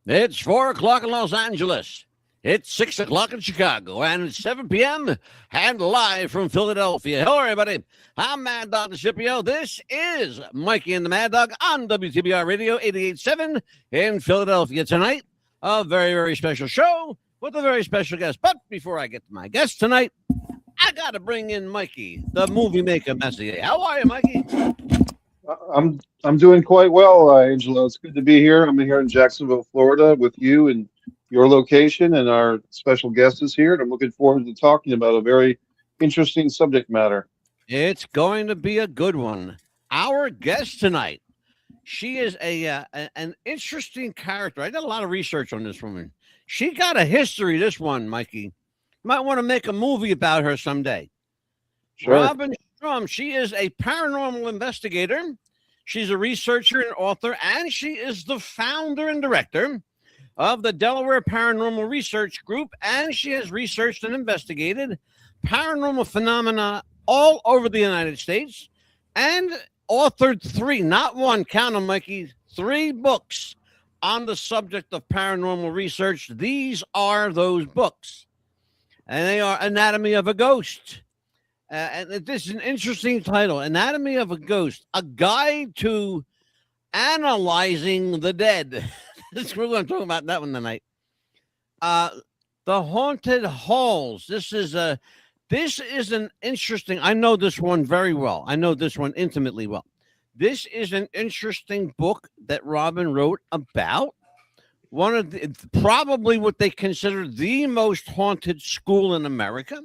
It's 4 o'clock in Los Angeles. It's 6 o'clock in Chicago, and it's 7 p.m. and live from Philadelphia. Hello, everybody. I'm Mad Dog Scipio. This is Mikey and the Mad Dog on WTBR Radio 88.7 in Philadelphia tonight. A very, very special show with a very special guest. But before I get to my guest tonight, I got to bring in Mikey, the movie maker Messier. How are you, Mikey? I'm doing quite well, Angelo. It's good to be here. I'm here in Jacksonville, Florida, with you and your location, and our special guest is here. And I'm looking forward to talking about a very interesting subject matter. It's going to be a good one. Our guest tonight, she is an interesting character. I did a lot of research on this woman. She got a history, this one, Mikey. You might want to make a movie about her someday. Sure. Robin Strom, she is a paranormal investigator. She's a researcher and author, and she is the founder and director of the Delaware Paranormal Research Group, and she has researched and investigated paranormal phenomena all over the United States and authored 3, not one, count them, Mikey, 3 books on the subject of paranormal research. These are those books, and they are Anatomy of a Ghost. And this is an interesting title, Anatomy of a Ghost, a guide to analyzing the dead. We're going to talk about that one tonight. The Haunted Halls. This is an interesting. I know this one very well. I know this one intimately well. This is an interesting book that Robin wrote about one of the, probably what they consider the most haunted school in America.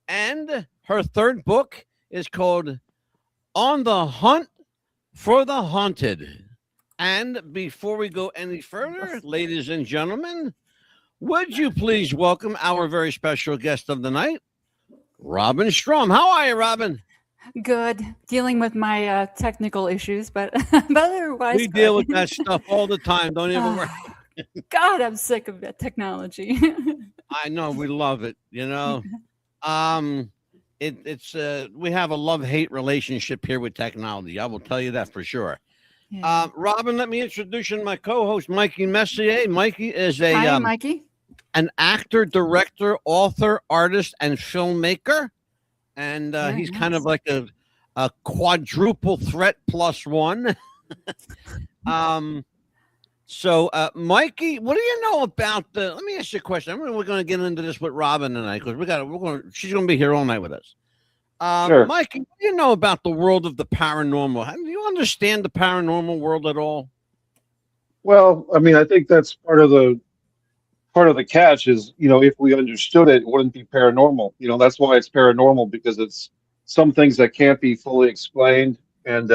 And her 3rd book is called On the Hunt for the Haunted. And before we go any further, ladies and gentlemen, would you please welcome our very special guest of the night, Robin Strom. How are you, Robin? Good. Dealing with my technical issues, but otherwise we deal with that stuff all the time. Don't even worry. God, I'm sick of that technology. I know. We love it. You know, it's we have a love-hate relationship here with technology. I will tell you that for sure. Yeah. Robin, let me introduce you to my co-host, Mikey Messier. Mikey is Hi, Mikey. An actor, director, author, artist, and filmmaker. And he's kind of like a quadruple threat plus one. So, Mikey, what do you know about the? Let me ask you a question. We're going to get into this with Robin tonight because she's going to be here all night with us. Sure. Mikey, what do you know about the world of the paranormal? Do you understand the paranormal world at all? Well, I mean, I think that's part of the catch is, if we understood it, it wouldn't be paranormal. That's why it's paranormal, because it's some things that can't be fully explained. And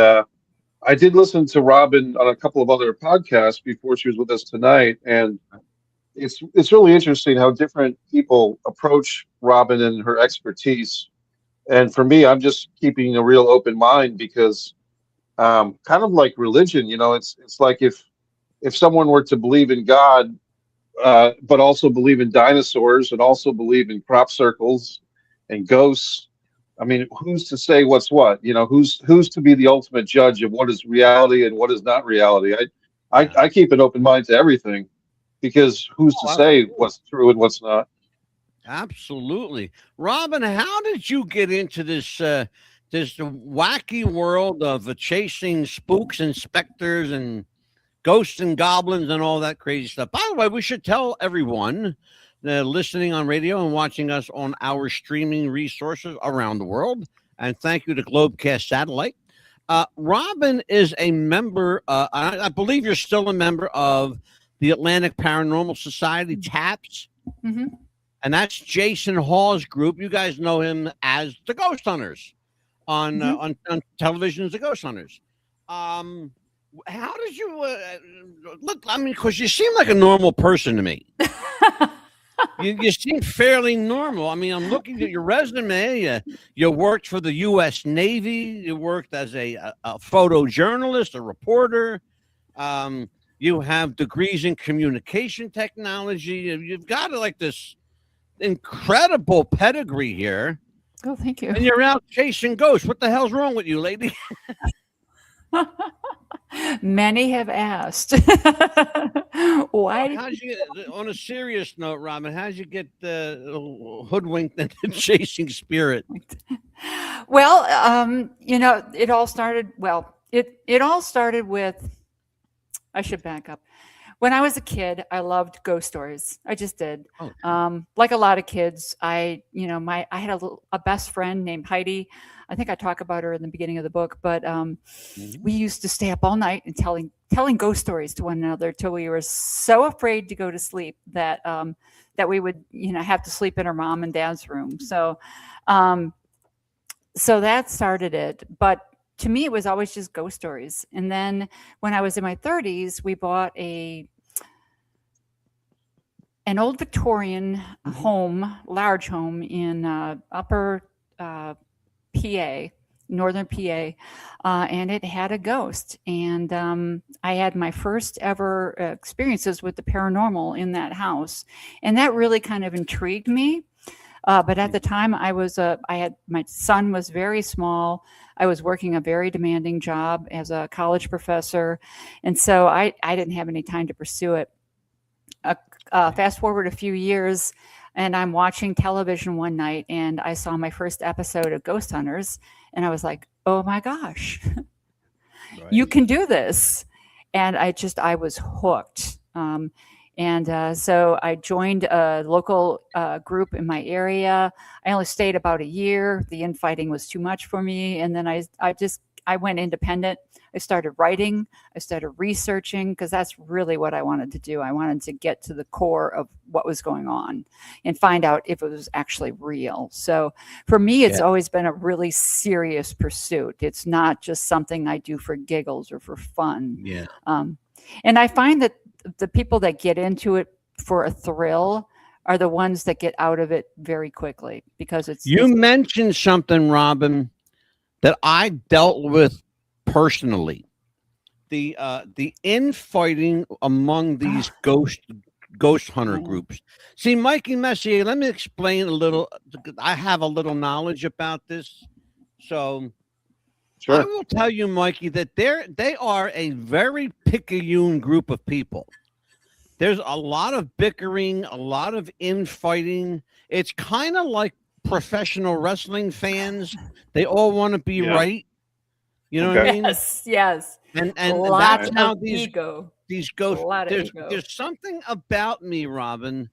I did listen to Robin on a couple of other podcasts before she was with us tonight, and it's really interesting how different people approach Robin and her expertise. And for me, I'm just keeping a real open mind, because kind of like religion, it's like if someone were to believe in God, but also believe in dinosaurs and also believe in crop circles and ghosts. I mean, who's to say what's what? Who's to be the ultimate judge of what is reality and what is not reality? I keep an open mind to everything, because who's to say what's true and what's not? Absolutely. Robin, how did you get into this this wacky world of chasing spooks and specters and ghosts and goblins and all that crazy stuff? By the way, we should tell everyone listening on radio and watching us on our streaming resources around the world, and thank you to Globecast Satellite. Robin is a member, I believe you're still a member of the Atlantic Paranormal Society, TAPS. Mm-hmm. And that's Jason Hall's group. You guys know him as the Ghost Hunters on television as the Ghost Hunters. How did you look? I mean, because you seem like a normal person to me. you seem fairly normal. I mean, I'm looking at your resume. You worked for the U.S. Navy. You worked as a photojournalist, a reporter. You have degrees in communication technology. You've got like this incredible pedigree here. Oh, thank you. And you're out chasing ghosts. What the hell's wrong with you, lady? Many have asked. Why did How'd you get, on a serious note, Robin, how'd you get hoodwinked into chasing spirit? Well, it all started. Well, it all started with. I should back up. When I was a kid, I loved ghost stories. I just did. Oh, Like a lot of kids, I had a best friend named Heidi. I think I talk about her in the beginning of the book, but we used to stay up all night and telling ghost stories to one another till we were so afraid to go to sleep that that we would have to sleep in our mom and dad's room. So that started it. But to me, it was always just ghost stories. And then when I was in my 30s, we bought an old Victorian home, large home in upper PA, northern PA, and it had a ghost. And I had my first ever experiences with the paranormal in that house. And that really kind of intrigued me. But at the time, my son was very small. I was working a very demanding job as a college professor. And so I didn't have any time to pursue it. Fast forward a few years, and I'm watching television one night, and I saw my first episode of Ghost Hunters, and I was like, oh my gosh, you can do this. And I was hooked. So I joined a local group in my area. I only stayed about a year. The infighting was too much for me. And then I went independent. I started writing. I started researching because that's really what I wanted to do. I wanted to get to the core of what was going on and find out if it was actually real. So for me, it's always been a really serious pursuit. It's not just something I do for giggles or for fun. Yeah. And I find that the people that get into it for a thrill are the ones that get out of it very quickly because You mentioned something, Robin, that I dealt with personally. The infighting among these ghost hunter groups. See, Mikey Messier, let me explain a little. I have a little knowledge about this. So Sure. I will tell you, Mikey, that they are a very picayune group of people. There's a lot of bickering, a lot of infighting. It's kind of like professional wrestling fans. They all want to be right. You know what I mean? Yes. And Lots that's how of ego. these ghosts. There's something about me, Robin,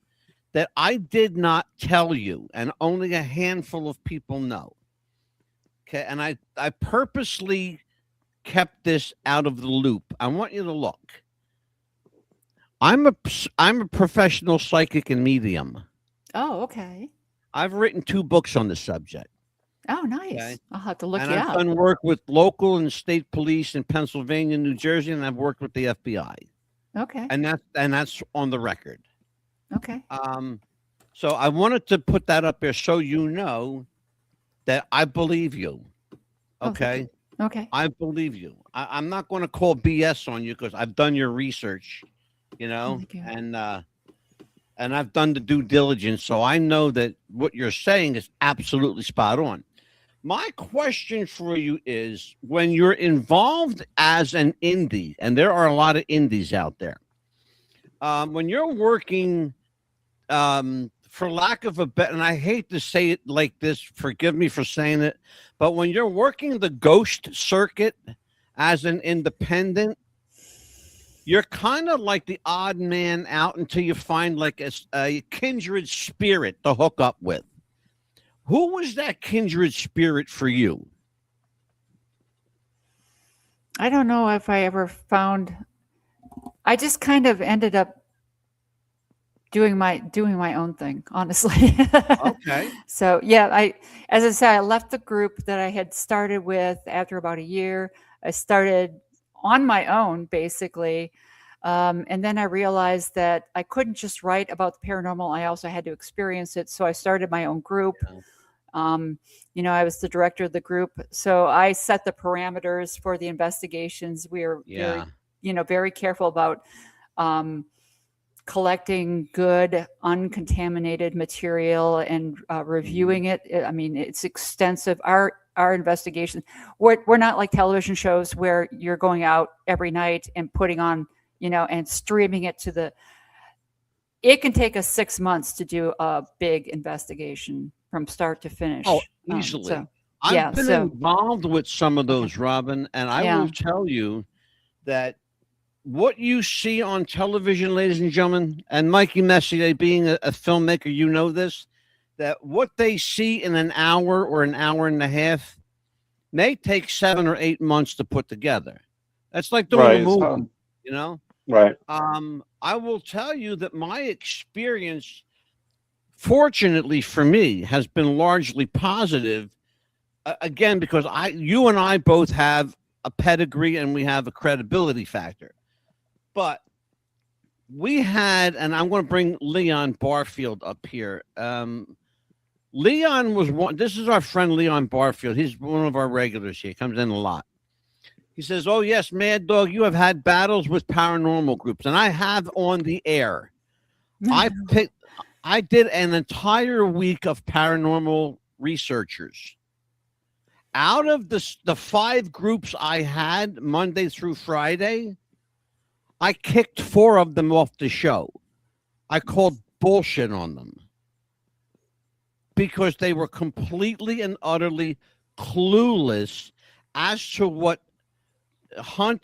that I did not tell you, and only a handful of people know. Okay, and I purposely kept this out of the loop. I want you to look. I'm a professional psychic and medium. Oh, okay. I've written 2 books on the subject. Oh, nice. Okay? I'll have to look And you I've up. done work with local and state police in Pennsylvania, New Jersey, and I've worked with the FBI. Okay. And that's on the record. Okay. So I wanted to put that up there so you know that I believe you. Okay. Okay. I believe you. I'm not going to call BS on you because I've done your research, and I've done the due diligence. So I know that what you're saying is absolutely spot on. My question for you is, when you're involved as an indie, and there are a lot of indies out there, when you're working, for lack of a better, and I hate to say it like this, forgive me for saying it, but when you're working the ghost circuit as an independent, you're kind of like the odd man out until you find like a kindred spirit to hook up with. Who was that kindred spirit for you? I don't know if I ever found. I just kind of ended up doing my own thing, honestly. Okay. So yeah, as I said, I left the group that I had started with after about a year. I started on my own, basically. And then I realized that I couldn't just write about the paranormal. I also had to experience it. So I started my own group. I was the director of the group. So I set the parameters for the investigations. We were very careful about collecting good, uncontaminated material and reviewing it. I mean, it's extensive. Our investigation, we're not like television shows where you're going out every night and putting on, and streaming it to it can take us 6 months to do a big investigation from start to finish. Oh, easily. So, I've been involved with some of those, Robin, and I will tell you that what you see on television, ladies and gentlemen, and Mikey Messier, being a filmmaker, you know this, that what they see in an hour or an hour and a half may take 7 or 8 months to put together. That's like doing a movie, Right. I will tell you that my experience, fortunately for me, has been largely positive. Again, because you and I both have a pedigree and we have a credibility factor. But we had, and I'm going to bring Leon Barfield up here. Leon was one. This is our friend Leon Barfield. He's one of our regulars here. He comes in a lot. He says, "Oh yes, Mad Dog, you have had battles with paranormal groups, and I have on the air. I did an entire week of paranormal researchers. Out of the 5 groups I had Monday through Friday, I kicked 4 of them off the show. I called bullshit on them because they were completely and utterly clueless as to what I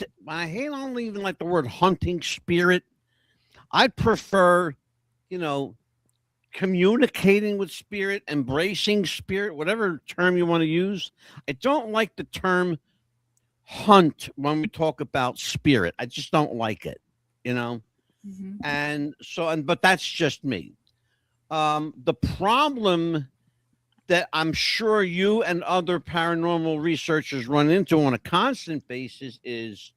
don't even like the word hunting spirit. I prefer, communicating with spirit, embracing spirit, whatever term you want to use. I don't like the term hunt when we talk about spirit. I just don't like it, Mm-hmm. And so, but that's just me. The problem that I'm sure you and other paranormal researchers run into on a constant basis is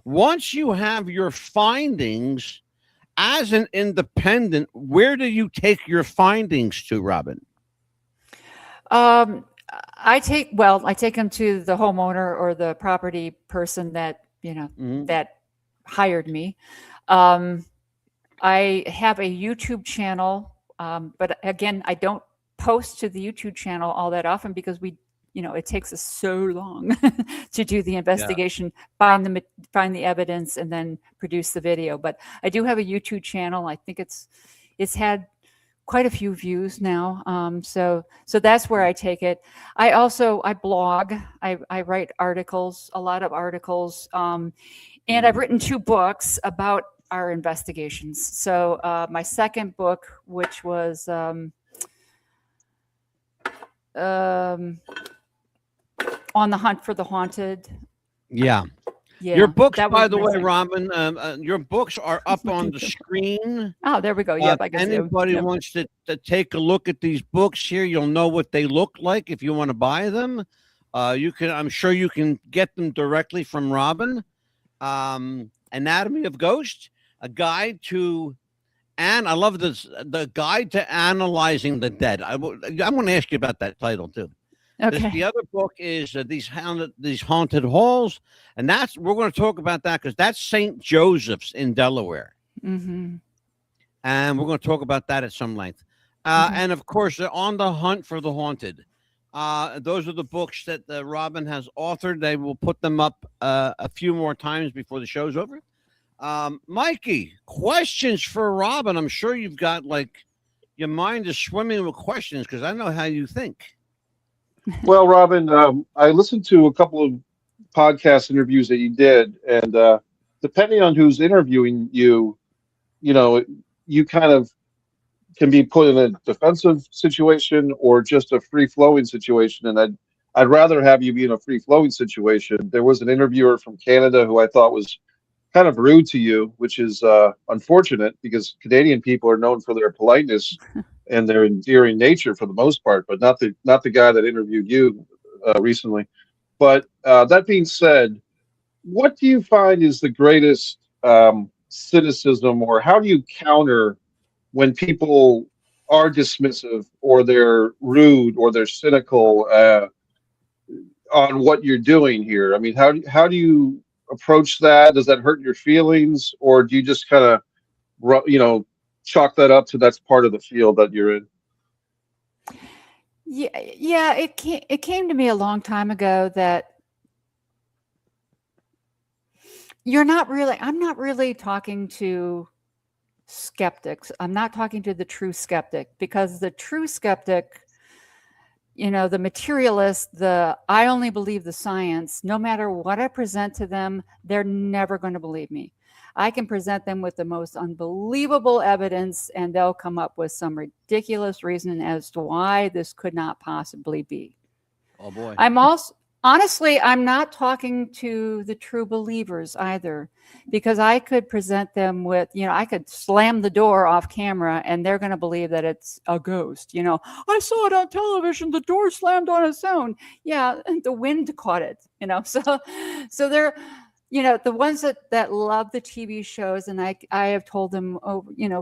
once you have your findings as an independent, where do you take your findings to, Robin? I take them to the homeowner or the property person that, that hired me. I have a YouTube channel, but again, I don't post to the YouTube channel all that often because it takes us so long to do the investigation, find the evidence, and then produce the video. But I do have a YouTube channel. I think it's had quite a few views now. So that's where I take it. I blog. I write articles, a lot of articles, and I've written 2 books about our investigations. So my second book, which was On the Hunt for the Haunted. Yeah. Your books, by the way, Robin, your books are up on the screen. Oh, there we go. Yep, I guess anybody wants to take a look at these books here, you'll know what they look like if you want to buy them. I'm sure you can get them directly from Robin. Anatomy of Ghost, a guide to, and I love this, the guide to analyzing the dead. I'm going to ask you about that title too. Okay. The other book is these haunted halls, and we're going to talk about that because that's St. Joseph's in Delaware, mm-hmm. and we're going to talk about that at some length. And of course, On the Hunt for the Haunted. Those are the books that Robin has authored. They will put them up a few more times before the show's over. Mikey, questions for Robin? I'm sure you've got your mind is swimming with questions because I know how you think. Well, Robin, I listened to a couple of podcast interviews that you did, and depending on who's interviewing you, you kind of can be put in a defensive situation or just a free-flowing situation. And I'd rather have you be in a free-flowing situation. There was an interviewer from Canada who I thought was kind of rude to you, which is unfortunate because Canadian people are known for their politeness and their endearing nature for the most part, but not the guy that interviewed you recently. But that being said, what do you find is the greatest cynicism, or how do you counter when people are dismissive or they're rude or they're cynical on what you're doing here? I mean, how do you approach that? Does that hurt your feelings, or do you just kind of, chalk that up to that's part of the field that you're in? Yeah. It came to me a long time ago that, I'm not really talking to skeptics. I'm not talking to the true skeptic, because the true skeptic, the materialist, I only believe the science, no matter what I present to them, they're never going to believe me. I can present them with the most unbelievable evidence, and they'll come up with some ridiculous reason as to why this could not possibly be. Oh boy. Honestly, I'm not talking to the true believers either, because I could present them with, I could slam the door off camera and they're going to believe that it's a ghost. I saw it on television. The door slammed on its own. Yeah. And the wind caught it, so they're, the ones that love the TV shows. And I have told them,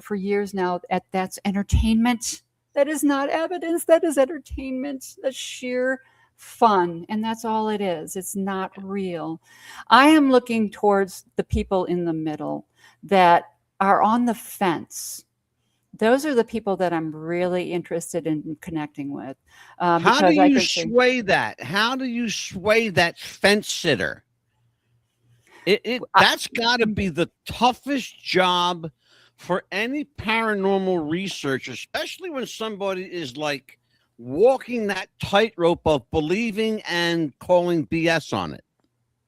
for years now, that's entertainment. That is not evidence. That is entertainment. That's sheer fun, and that's all it is. It's not real. I am looking towards the people in the middle that are on the fence. Those are the people that I'm really interested in connecting with. How do you sway that? How do you sway that fence sitter? That's got to be the toughest job for any paranormal researcher, especially when somebody is like walking that tightrope of believing and calling BS on it.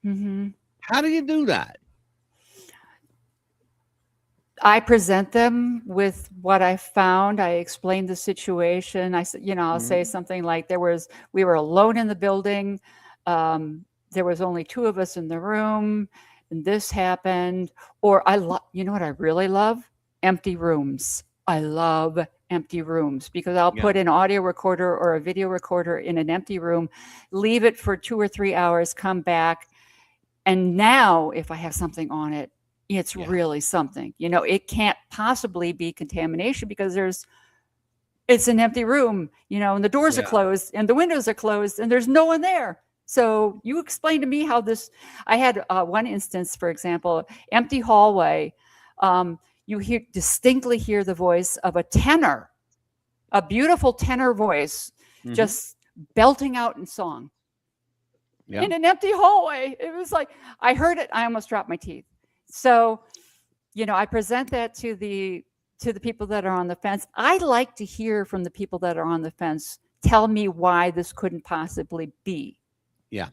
Mm-hmm. How do you do that? I present them with what I found. I explain the situation. I said, I'll say something like, we were alone in the building. There was only two of us in the room, and this happened. Or you know what I really love? Empty rooms. I love empty rooms, because I'll put an audio recorder or a video recorder in an empty room, leave it for 2 or 3 hours, come back. And now if I have something on it, it's really something. It can't possibly be contamination, because it's an empty room, and the doors are closed and the windows are closed and there's no one there. So you explain to me how this. I had one instance, for example, empty hallway. You distinctly hear the voice of a tenor, a beautiful tenor voice, just belting out in song in an empty hallway. It was like, I heard it, I almost dropped my teeth. So, I present that to the people that are on the fence. I like to hear from the people that are on the fence, tell me why this couldn't possibly be. Yeah.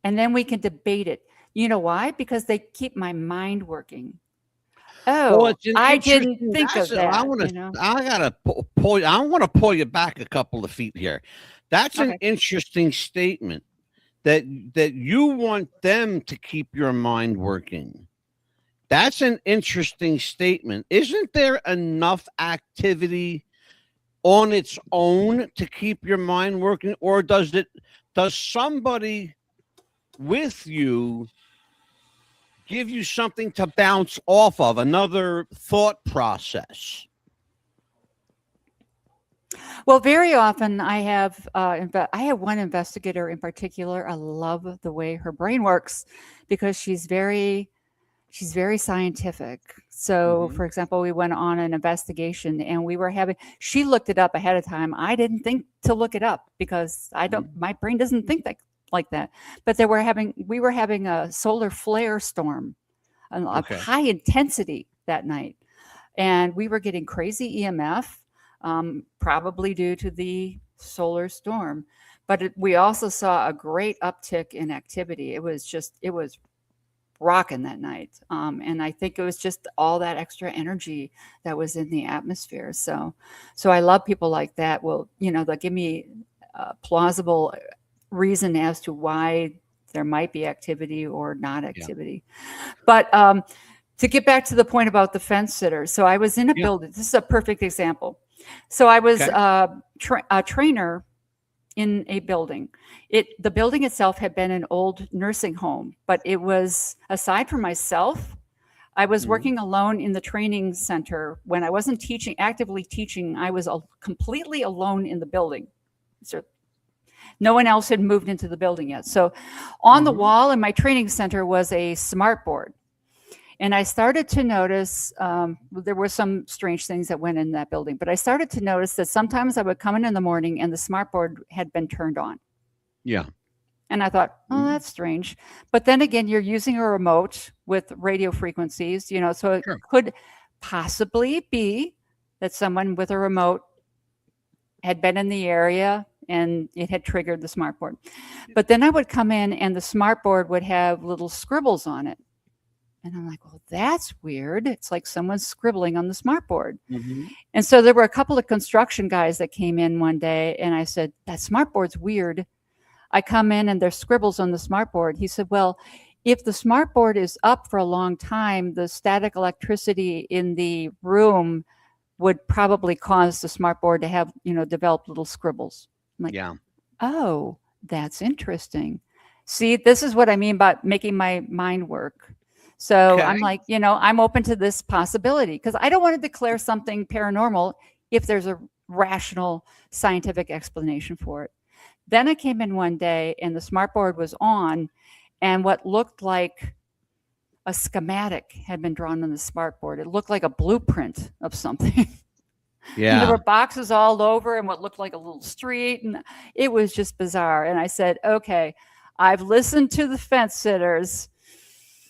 And then we can debate it. You know why? Because they keep my mind working. Oh, well, I didn't think of that. I want to pull you back a couple of feet here. That's an interesting statement, that you want them to keep your mind working. That's an interesting statement. Isn't there enough activity on its own to keep your mind working, or does somebody with you give you something to bounce off of, another thought process? Well, very often I have one investigator in particular. I love the way her brain works, because she's very scientific. So, for example, we went on an investigation and she looked it up ahead of time. I didn't think to look it up, because my brain doesn't think like that. But we were having a solar flare storm of high intensity that night. And we were getting crazy EMF, probably due to the solar storm. But we also saw a great uptick in activity. It was rocking that night. And I think it was just all that extra energy that was in the atmosphere. So I love people like that. Well, they'll give me a plausible reason as to why there might be activity or not activity. But to get back to the point about the fence sitter. So I was in a building. This is a perfect example. So I was a trainer in a building. The building itself had been an old nursing home, but it was, aside from myself, I was working alone in the training center. When I wasn't actively teaching, I was completely alone in the building. So no one else had moved into the building yet. So on the wall in my training center was a smart board. And I started to notice, there were some strange things that went in that building, but I started to notice that sometimes I would come in the morning and the smart board had been turned on. Yeah. And I thought, oh, that's strange. But then again, you're using a remote with radio frequencies, so it Sure. could possibly be that someone with a remote had been in the area and it had triggered the smart board. But then I would come in and the smart board would have little scribbles on it. And I'm like, well, that's weird. It's like someone's scribbling on the smart board. Mhm. And so there were a couple of construction guys that came in one day and I said, that smart board's weird. I come in and there's scribbles on the smart board. He said, well, if the smart board is up for a long time, the static electricity in the room would probably cause the smart board to have, develop little scribbles. I'm like, Yeah. oh, that's interesting. See, this is what I mean by making my mind work. So I'm Okay. like, I'm open to this possibility because I don't want to declare something paranormal if there's a rational scientific explanation for it. Then I came in one day and the smart board was on and what looked like a schematic had been drawn on the smart board. It looked like a blueprint of something. And there Yeah. were boxes all over and what looked like a little street. And it was just bizarre. And I said, okay, I've listened to the fence sitters.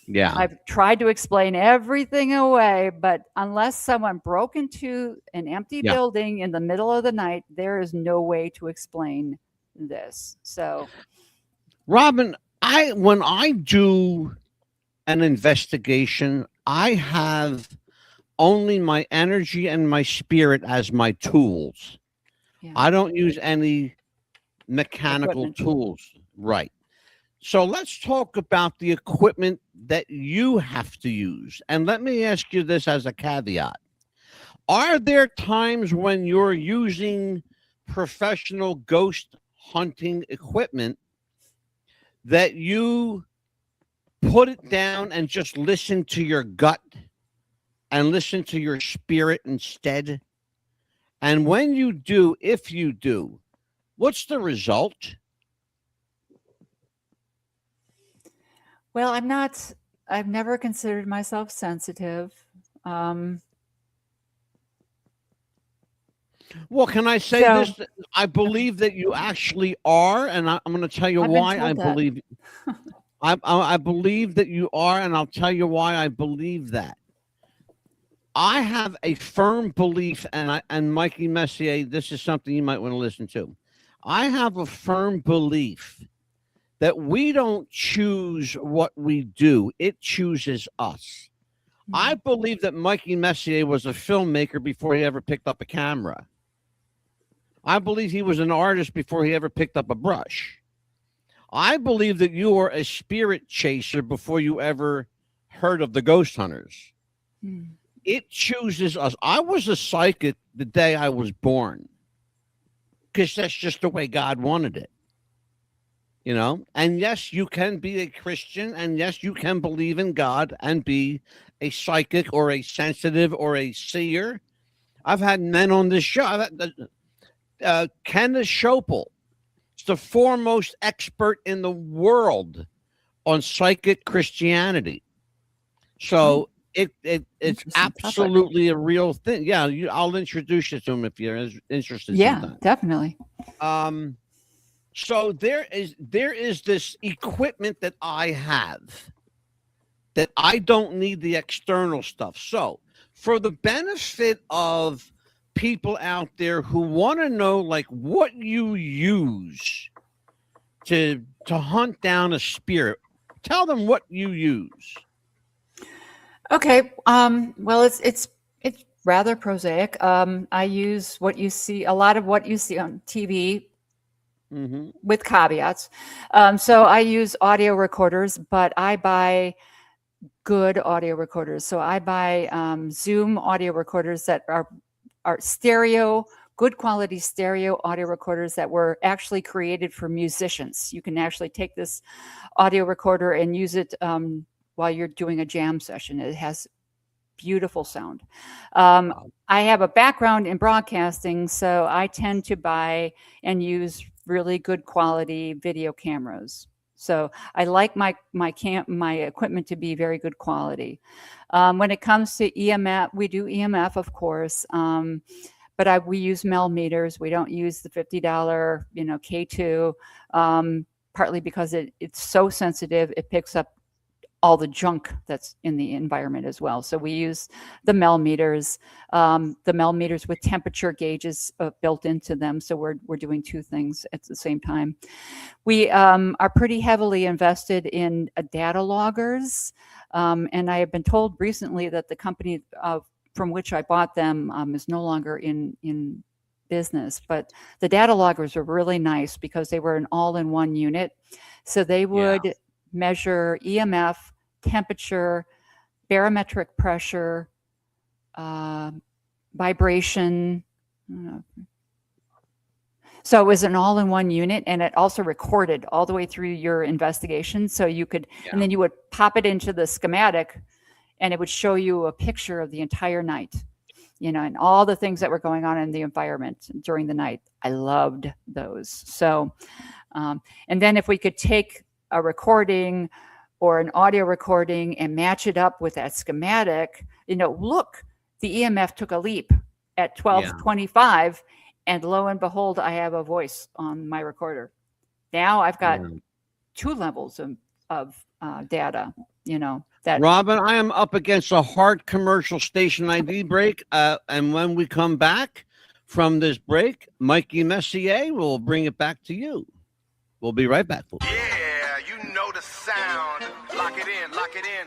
Yeah. I've tried to explain everything away, but unless someone broke into an empty Yeah. building in the middle of the night, there is no way to explain this. So, Robin, when I do an investigation, I have only my energy and my spirit as my tools. yeah. I don't use any mechanical Equipment. tools. Right. So let's talk about the equipment that you have to use. And let me ask you this as a caveat. Are there times when you're using professional ghost hunting equipment that you put it down and just listen to your gut and listen to your spirit instead? And when you do, if you do, what's the result? Well, I've never considered myself sensitive. Well, can I say So- this? I believe that you actually are, and I'm going to tell you I've been why I told that. believe. I believe that you are, and I'll tell you why I believe that. I have a firm belief, and Mikey Messier, this is something you might want to listen to. I have a firm belief that we don't choose what we do; it chooses us. I believe that Mikey Messier was a filmmaker before he ever picked up a camera. I believe he was an artist before he ever picked up a brush. I believe that you are a spirit chaser before you ever heard of the ghost hunters. Hmm. It chooses us. I was a psychic the day I was born because that's just the way God wanted it. And yes, you can be a Christian, and yes, you can believe in God and be a psychic or a sensitive or a seer. I've had men on this show. Kenneth Schopel is the foremost expert in the world on psychic Christianity. So it's Interesting topic. absolutely a real thing. Yeah, I'll introduce you to him if you're interested. Yeah, sometime. definitely. So there is this equipment that I have that I don't need the external stuff. So for the benefit of people out there who want to know like what you use to hunt down a spirit, tell them what you use. Okay. Well, it's rather prosaic. I use a lot of what you see on TV Mm-hmm. with caveats. So I use audio recorders, but I buy good audio recorders. So I buy Zoom audio recorders that are stereo, good quality stereo audio recorders that were actually created for musicians. You can actually take this audio recorder and use it while you're doing a jam session. It has beautiful sound. I have a background in broadcasting, so I tend to buy and use really good quality video cameras. So I like my equipment to be very good quality. When it comes to EMF, we do EMF, of course, but we use millimeters. We don't use the $50, K2. partly because it's so sensitive, it picks up all the junk that's in the environment as well. So we use the millimeters with temperature gauges built into them. So we're doing two things at the same time. We are pretty heavily invested in data loggers. And I have been told recently that the company from which I bought them is no longer in business. But the data loggers were really nice because they were an all-in-one unit. So they would measure EMF, temperature, barometric pressure, vibration. So it was an all-in-one unit, and it also recorded all the way through your investigation. So you could, and then you would pop it into the schematic, and it would show you a picture of the entire night, and all the things that were going on in the environment during the night. I loved those. So, and then if we could take a recording or an audio recording and match it up with that schematic, look, the EMF took a leap at 12:25, and lo and behold, I have a voice on my recorder. Now I've got two levels of data, that. Robin, I am up against a hard commercial station ID break. And when we come back from this break, Mikey Messier will bring it back to you. We'll be right back. The sound. Lock it in, lock it in.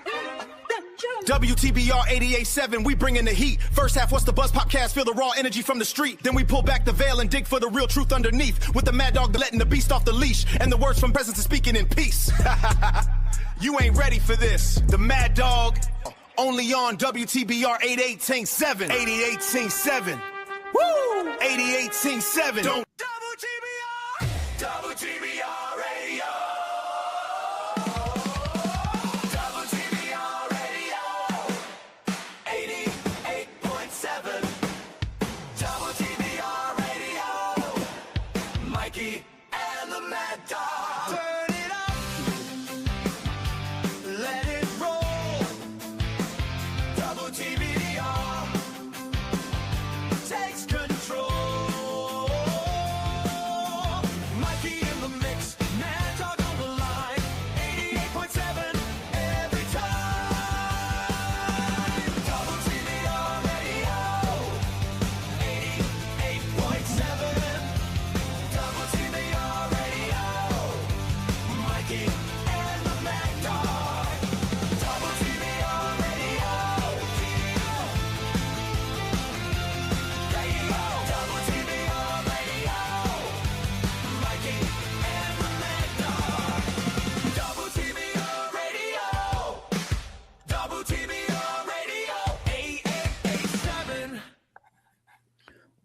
WTBR 88.7, we bring in the heat. First half, what's the buzz? Popcast, feel the raw energy from the street. Then we pull back the veil and dig for the real truth underneath. With the mad dog letting the beast off the leash. And the words from presence is speaking in peace. You ain't ready for this. The mad dog, only on WTBR 88.7. 88.7. Woo! 88.7. Don't. WTBR! WTBR Radio!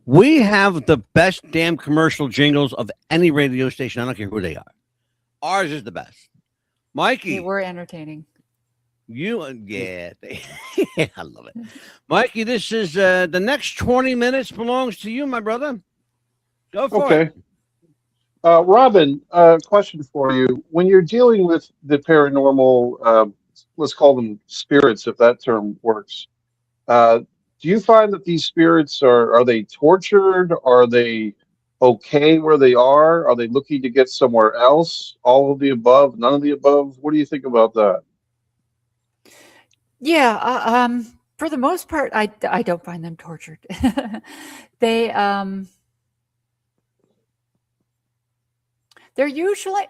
We have the best damn commercial jingles of any radio station. I don't care who they are. Ours is the best. Mikey. They were entertaining. I love it. Mikey, this is the next 20 minutes belongs to you, my brother. Go for it. Robin, question for you. When you're dealing with the paranormal, let's call them spirits, if that term works, do you find that these spirits are they tortured? Are they okay where they are? Are they looking to get somewhere else? All of the above, none of the above? What do you think about that? Yeah, for the most part, I don't find them tortured. They're usually,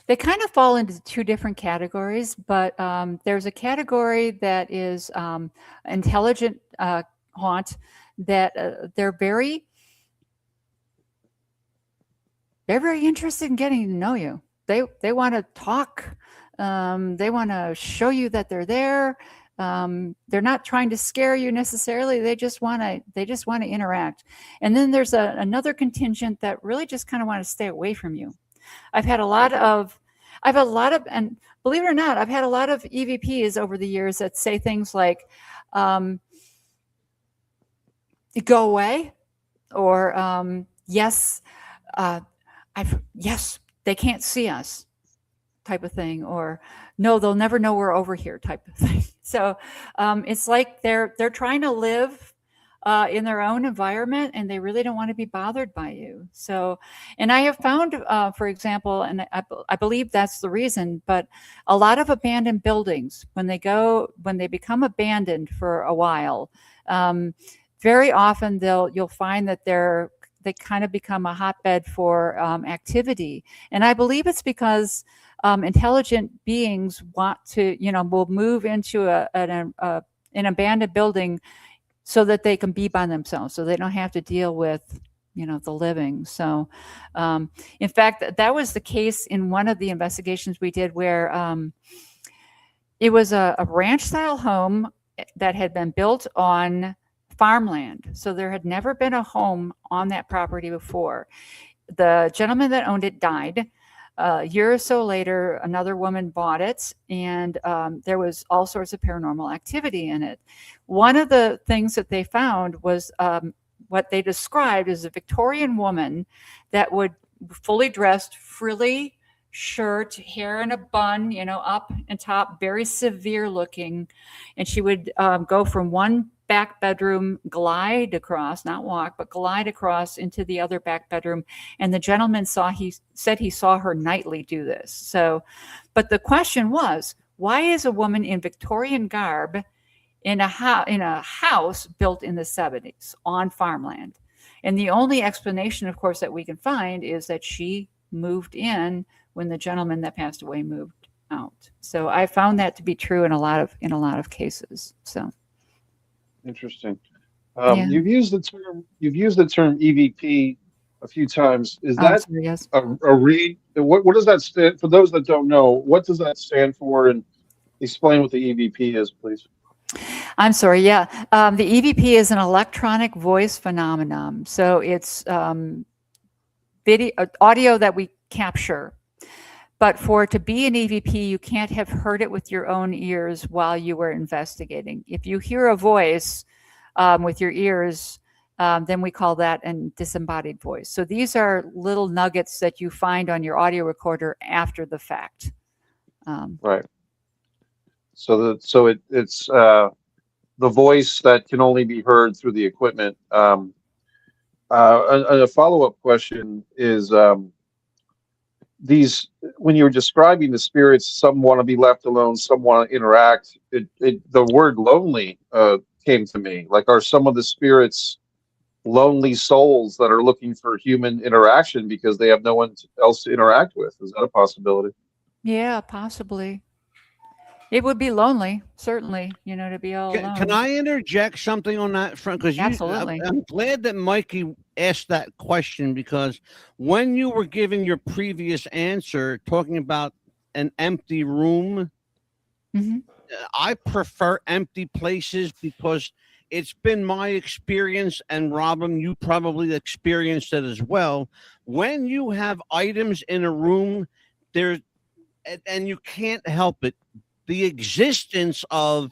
they kind of fall into two different categories, but there's a category that is intelligent haunt that they're very interested in getting to know you. They want to talk. They want to show you that they're there. They're not trying to scare you necessarily. They just want to interact. And then there's another contingent that really just kind of want to stay away from you. I've had a lot of, and believe it or not, I've had a lot of EVPs over the years that say things like, go away, or yes, yes, they can't see us, type of thing, or no, they'll never know we're over here, type of thing. So it's like they're trying to live in their own environment, and they really don't want to be bothered by you. So, and I have found, for example, and I believe that's the reason, but a lot of abandoned buildings, when they become abandoned for a while, very often you'll find that they kind of become a hotbed for activity. And I believe it's because intelligent beings want to, will move into an abandoned building so that they can be by themselves, so they don't have to deal with, the living. So, in fact, that was the case in one of the investigations we did where it was a ranch-style home that had been built on farmland. So there had never been a home on that property before. The gentleman that owned it died. A year or so later, another woman bought it, and there was all sorts of paranormal activity in it. One of the things that they found was what they described as a Victorian woman that would fully dressed, frilly shirt, hair in a bun, up and top, very severe looking. And she would go from one back bedroom, glide across, not walk, but glide across into the other back bedroom. And the gentleman said he saw her nightly do this. So, but the question was, why is a woman in Victorian garb in a house built in the 70s on farmland? And the only explanation, of course, that we can find is that she moved in when the gentleman that passed away moved out. So I found that to be true in a lot of cases. So. Interesting. Yeah. You've used the term EVP a few times. Is that sorry, yes. a read? What does that stand for? Those that don't know, what does that stand for? And explain what the EVP is, please. I'm sorry. Yeah, the EVP is an electronic voice phenomenon. So it's audio that we capture. But for it to be an EVP, you can't have heard it with your own ears while you were investigating. If you hear a voice with your ears, then we call that a disembodied voice. So these are little nuggets that you find on your audio recorder after the fact. Right. So it's the voice that can only be heard through the equipment. A follow-up question is, when you're describing the spirits, some want to be left alone, some want to interact. The word lonely came to me. Like, are some of the spirits lonely souls that are looking for human interaction because they have no one else to interact with? Is that a possibility? Yeah, possibly. It would be lonely, certainly, to be all alone. Can I interject something on that front? Because Absolutely. I'm glad that Mikey asked that question, because when you were giving your previous answer, talking about an empty room, Mm-hmm. I prefer empty places because it's been my experience, and Robin, you probably experienced it as well. When you have items in a room, and you can't help it, the existence of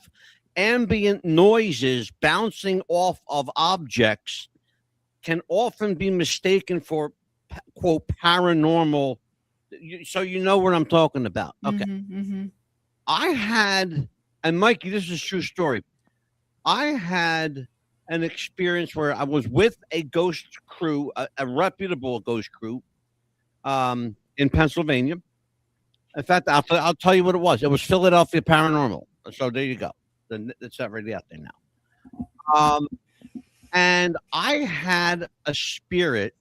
ambient noises bouncing off of objects can often be mistaken for, quote, paranormal. So you know what I'm talking about. Okay. Mm-hmm, mm-hmm. I had, and Mikey, this is a true story. I had an experience where I was with a ghost crew, a reputable ghost crew, in Pennsylvania. In fact, I'll tell you what it was. It was Philadelphia Paranormal. So there you go. It's already out there now. And I had a spirit,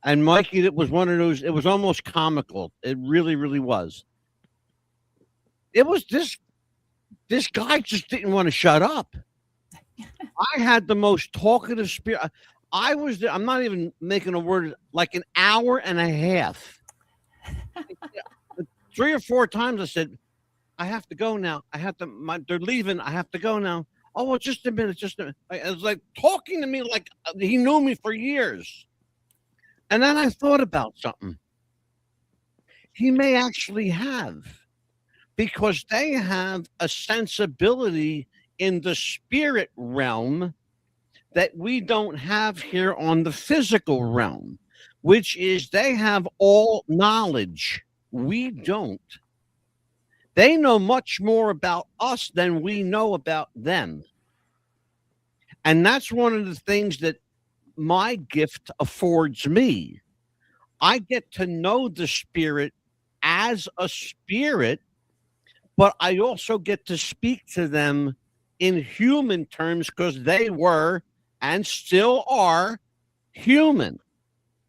and Mikey, it was one of those, it was almost comical. It really, really was. It was this guy just didn't want to shut up. I had the most talkative spirit. I was there, I'm not even making a word, like an hour and a half. 3 or 4 times I said, I have to go now. They're leaving. I have to go now. Oh, well, just a minute. It was like talking to me like he knew me for years. And then I thought about something. He may actually have, because they have a sensibility in the spirit realm that we don't have here on the physical realm, which is they have all knowledge. We don't. They know much more about us than we know about them. And that's one of the things that my gift affords me. I get to know the spirit as a spirit, but I also get to speak to them in human terms because they were and still are human.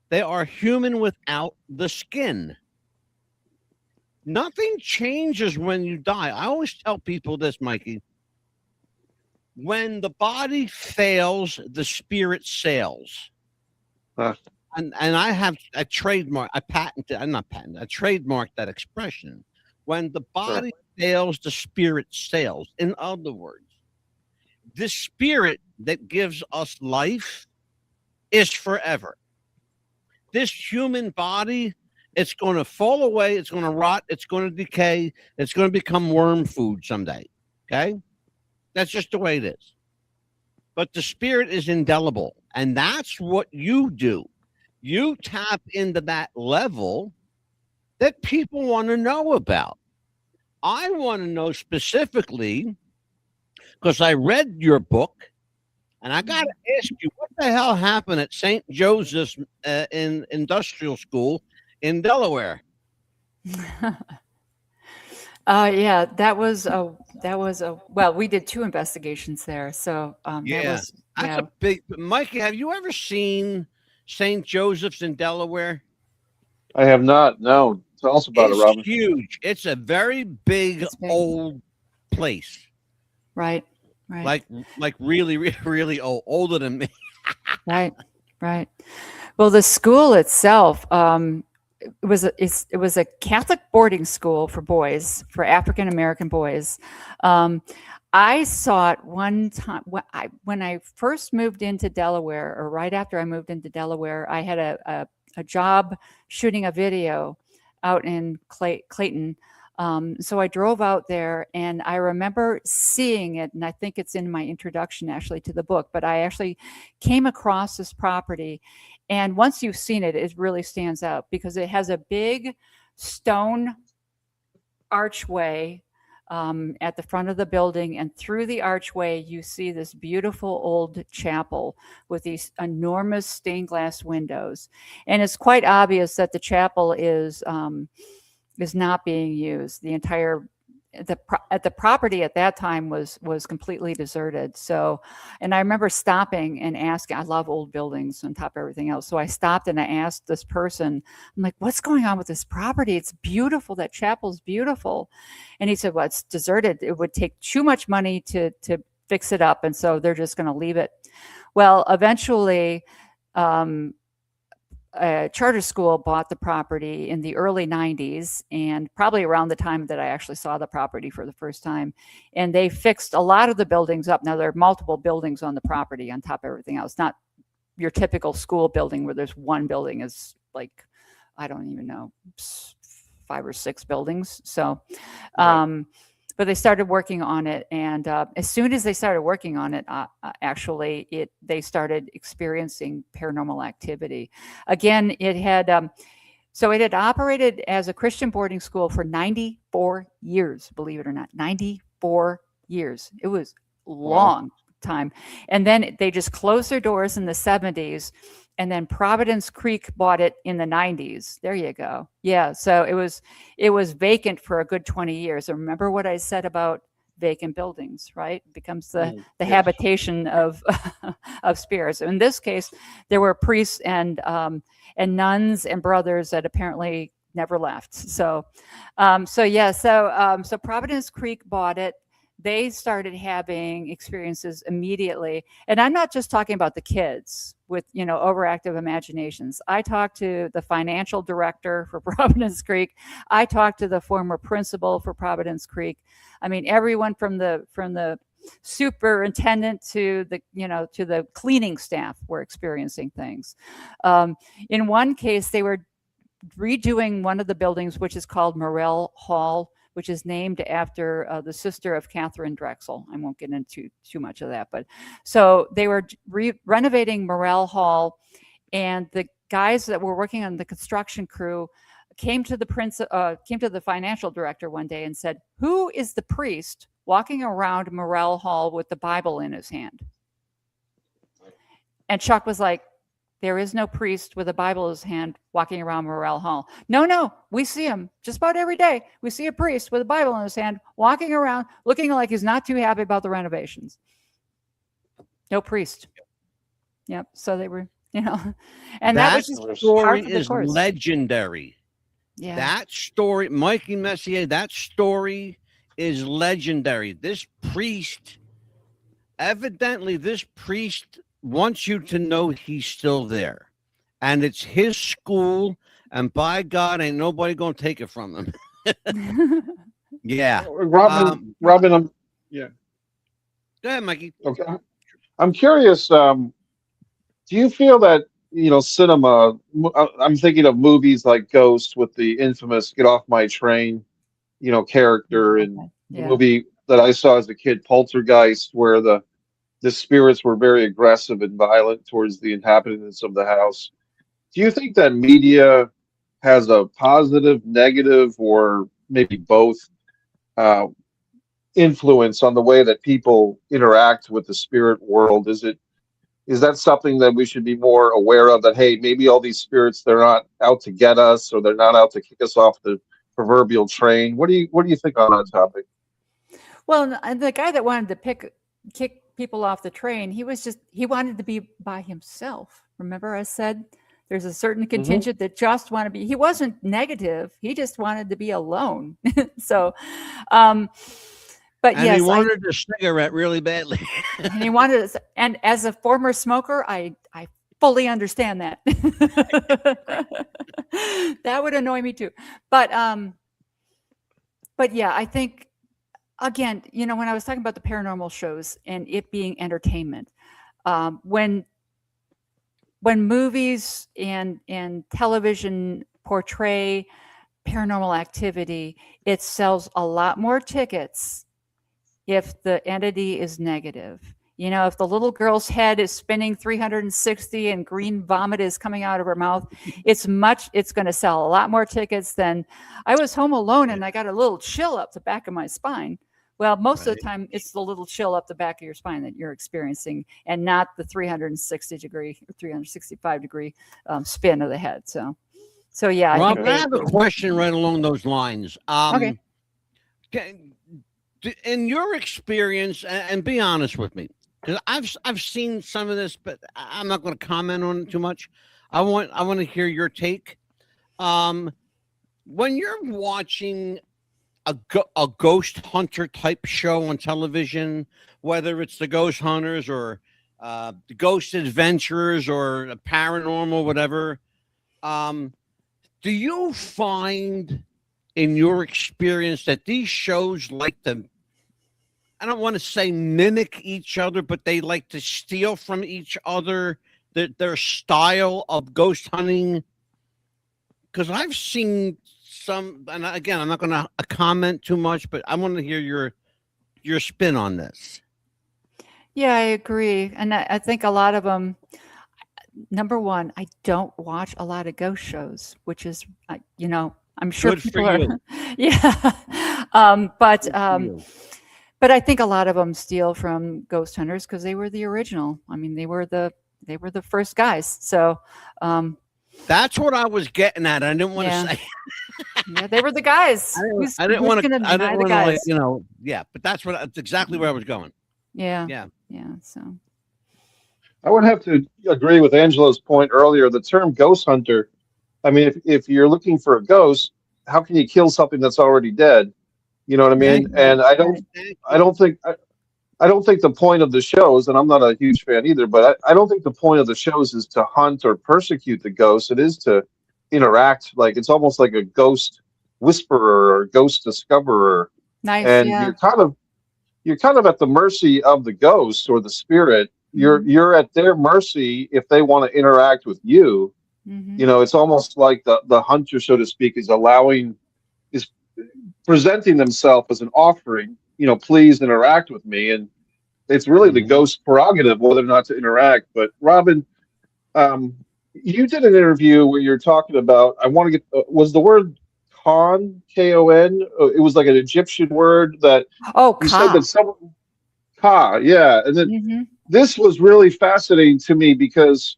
They are human without the skin. Nothing changes when you die. I always tell people this, Mikey. When the body fails, the spirit sails. Huh. And I have a trademark, I trademarked that expression. When the body fails, the spirit sails. In other words, the spirit that gives us life is forever. This human body, it's going to fall away, it's going to rot, it's going to decay, it's going to become worm food someday. Okay? That's just the way it is. But the spirit is indelible, and that's what you do. You tap into that level that people want to know about. I want to know specifically because I read your book, and I got to ask you, what the hell happened at St. Joseph's in industrial school in Delaware? Yeah, that was well, we did 2 investigations there. So That's a big. Mikey, have you ever seen St. Joseph's in Delaware? I have not. No. Tell us about it, Robin. It's huge. It's a very big, old place. Right. Like really, really old, older than me. Right. Well, the school itself, it was a Catholic boarding school for boys, for African American boys. I saw it one time when I first moved into Delaware, or right after I moved into Delaware. I had a job shooting a video out in Clayton. So I drove out there, and I remember seeing it, and I think it's in my introduction actually to the book, but I actually came across this property. And once you've seen it, it really stands out because it has a big stone archway at the front of the building. And through the archway, you see this beautiful old chapel with these enormous stained glass windows. And it's quite obvious that the chapel is not being used. The entire the property at that time was completely deserted. So, and I remember stopping and asking, I love old buildings on top of everything else. So I stopped and I asked this person, I'm like, what's going on with this property? It's beautiful. That chapel's beautiful. And he said, well, it's deserted. It would take too much money to fix it up. And so they're just going to leave it. Well, eventually, a charter school bought the property in the early 90s, and probably around the time that I actually saw the property for the first time. And they fixed a lot of the buildings up. Now, there are multiple buildings on the property on top of everything else. Not your typical school building where there's one building is like, I don't even know, 5 or 6 buildings. So, but they started working on it, and as soon as they started working on it, they started experiencing paranormal activity. Again, it had operated as a Christian boarding school for 94 years. Believe it or not, 94 years. It was a long time, and then they just closed their doors in the 70s. And then Providence Creek bought it in the 90s. There you go. Yeah. So it was vacant for a good 20 years. And remember what I said about vacant buildings, right? It becomes the habitation of spirits. In this case, there were priests and nuns and brothers that apparently never left. So Providence Creek bought it. They started having experiences immediately. And I'm not just talking about the kids with, overactive imaginations. I talked to the financial director for Providence Creek. I talked to the former principal for Providence Creek. I mean, everyone from the superintendent to the cleaning staff were experiencing things. In one case, they were redoing one of the buildings, which is called Morell Hall, which is named after the sister of Catherine Drexel. I won't get into too much of that, but so they were renovating Morell Hall, and the guys that were working on the construction crew came to the financial director one day and said, "Who is the priest walking around Morell Hall with the Bible in his hand?" And Chuck was like, there is no priest with a Bible in his hand walking around Morrell Hall. No, we see him just about every day. We see a priest with a Bible in his hand walking around looking like he's not too happy about the renovations. No priest. Yep. So they were, and that was just story is legendary. Yeah. That story, Mikey Messier, that story is legendary. This priest wants you to know he's still there, and it's his school, and by God, ain't nobody gonna take it from him. Yeah, Robin, yeah. Go ahead, Mikey. Okay, I'm curious. Do you feel that cinema? I'm thinking of movies like Ghost with the infamous "Get Off My Train," character, and the movie that I saw as a kid, Poltergeist, where the spirits were very aggressive and violent towards the inhabitants of the house. Do you think that media has a positive, negative, or maybe both influence on the way that people interact with the spirit world? Is that something that we should be more aware of, that, hey, maybe all these spirits, they're not out to get us, or they're not out to kick us off the proverbial train? What do you think on that topic? Well, the guy that wanted to kick people off the train, he wanted to be by himself. Remember I said there's a certain contingent that just want to be, he wasn't negative, he just wanted to be alone. So but and yes, he wanted a cigarette really badly. And he wanted, and as a former smoker, I fully understand that. That would annoy me too. But yeah, I think, again, when I was talking about the paranormal shows and it being entertainment, when movies and television portray paranormal activity, it sells a lot more tickets if the entity is negative. If the little girl's head is spinning 360 and green vomit is coming out of her mouth, it's going to sell a lot more tickets than I was home alone and I got a little chill up the back of my spine. Well, most of the time it's the little chill up the back of your spine that you're experiencing, and not the 360 degree or 365 degree spin of the head. So yeah. Rob, I have a question right along those lines. Okay. In your experience, and be honest with me, because I've seen some of this, but I'm not going to comment on it too much. I want to hear your take. When you're watching a ghost hunter type show on television, whether it's the Ghost Hunters or the Ghost Adventurers or a Paranormal, whatever, do you find in your experience that these shows like to, I don't want to say mimic each other, but they like to steal from each other their style of ghost hunting? Because I've seen some, and again, I'm not going to comment too much, but I want to hear your spin on this. Yeah, I agree. And I think a lot of them, number one, I don't watch a lot of ghost shows, which is, I'm sure Good people for are, you. yeah. But I think a lot of them steal from ghost hunters because they were the original. I mean, they were the first guys. So that's what I was getting at. I didn't want to say. Yeah, they were the guys. I didn't want to. Yeah, but that's exactly where I was going. Yeah. So I would have to agree with Angela's point earlier. The term ghost hunter, I mean, if you're looking for a ghost, how can you kill something that's already dead? You know what I mean? And I don't think the point of the shows, and I'm not a huge fan either, but I don't think the point of the shows is to hunt or persecute the ghosts. It is to interact. Like, it's almost like a ghost whisperer or ghost discoverer. Nice. And yeah. you're kind of at the mercy of the ghost or the spirit. You're at their mercy if they want to interact with you. Mm-hmm. It's almost like the hunter, so to speak, is presenting themselves as an offering. Please interact with me, and it's really the ghost's prerogative whether or not to interact. But Robin, you did an interview where you're talking about, I want to get, was the word Kon, K-O-N? It was like an Egyptian word that you said that someone, Ka, yeah. And then this was really fascinating to me because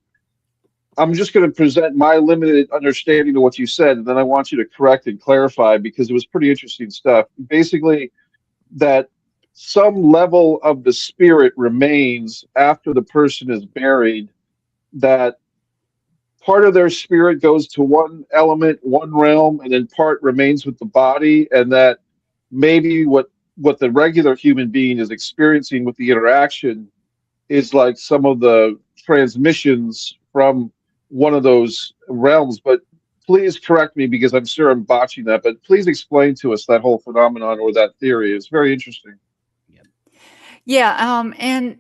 I'm just going to present my limited understanding of what you said, and then I want you to correct and clarify because it was pretty interesting stuff. Basically, that some level of the spirit remains after the person is buried, that part of their spirit goes to one element, one realm, and then part remains with the body, and that maybe what the regular human being is experiencing with the interaction is like some of the transmissions from one of those realms. But please correct me because I'm sure I'm botching that. But please explain to us that whole phenomenon or that theory. It's very interesting. Yeah, and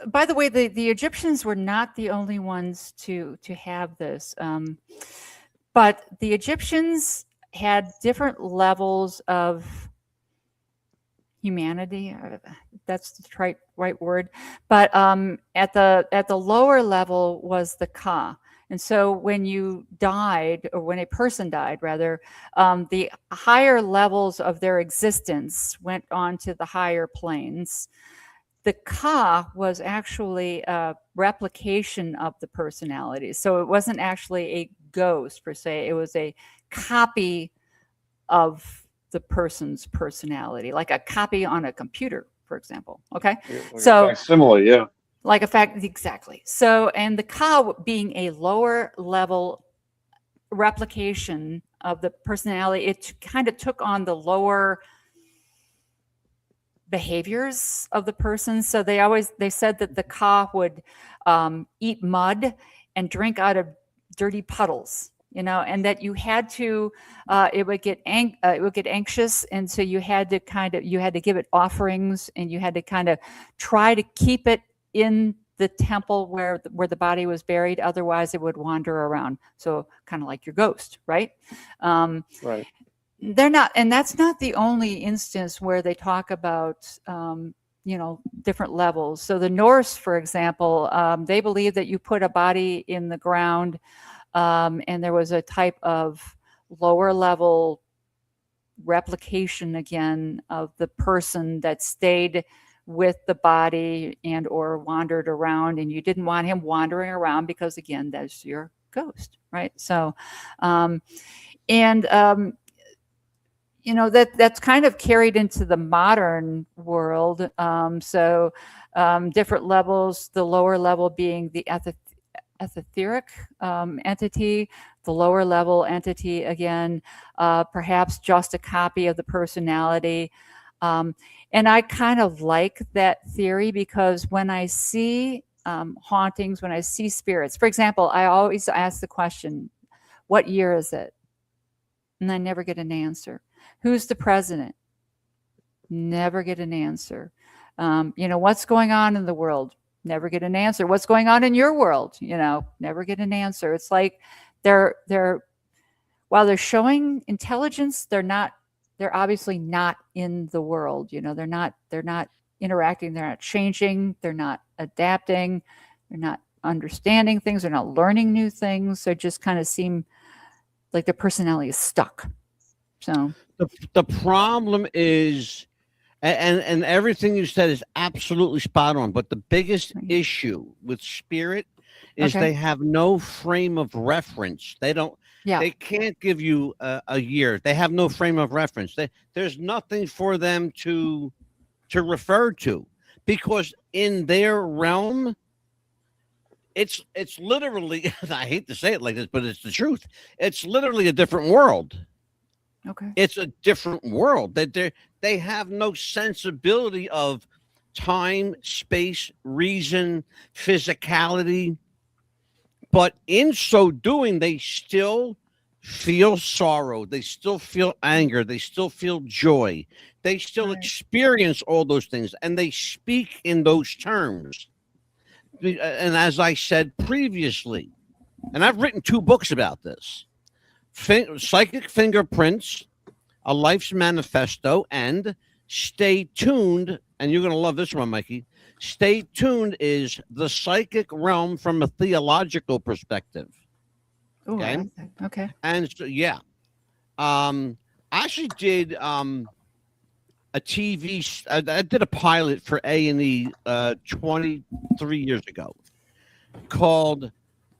by the way, the Egyptians were not the only ones to have this, but the Egyptians had different levels of humanity. That's the right word. But at the lower level was the Ka. And so when you died, or when a person died, rather, the higher levels of their existence went on to the higher planes. The Ka was actually a replication of the personality. So it wasn't actually a ghost per se. It was a copy of the person's personality, like a copy on a computer, for example. Okay. Like So facsimile, yeah. like a fact, exactly. So, and the Ka being a lower level replication of the personality, it kind of took on the lower behaviors of the person. So they said that the Ka would eat mud and drink out of dirty puddles, and that you had to, it would get anxious, and so you had to give it offerings, and you had to kind of try to keep it in the temple where the body was buried. Otherwise, it would wander around. So kind of like your ghost, right? Right. They're not, and that's not the only instance where they talk about, different levels. So the Norse, for example, they believe that you put a body in the ground, and there was a type of lower level replication again of the person that stayed with the body and or wandered around, and you didn't want him wandering around because, again, that's your ghost, right? So, that's kind of carried into the modern world. Different levels, the lower level being the etheric entity, the lower level entity, again, perhaps just a copy of the personality. And I kind of like that theory because when I see hauntings, when I see spirits, for example, I always ask the question, what year is it? And I never get an answer. Who's the president? Never get an answer. What's going on in the world? Never get an answer. What's going on in your world? Never get an answer. It's like they're while they're showing intelligence, they're obviously not in the world. They're not interacting. They're not changing. They're not adapting. They're not understanding things. They're not learning new things. They just kind of seem like their personality is stuck. So the problem is, and everything you said is absolutely spot on. But the biggest issue with spirit is they have no frame of reference. They don't. Yeah. They can't give you a year. They have no frame of reference. There's nothing for them to refer to, because in their realm, it's literally, I hate to say it like this, but it's the truth. It's literally a different world. Okay. It's a different world. They have no sensibility of time, space, reason, physicality. But in so doing, they still feel sorrow. They still feel anger. They still feel joy. They still experience all those things, and they speak in those terms. And as I said previously, and I've written 2 books about this, Psychic Fingerprints, A Life's Manifesto, and Stay Tuned, and you're going to love this one, Mikey. Stay Tuned is the psychic realm from a theological perspective. Ooh, okay. Okay. And so, I actually did a I did a pilot for A&E 23 years ago called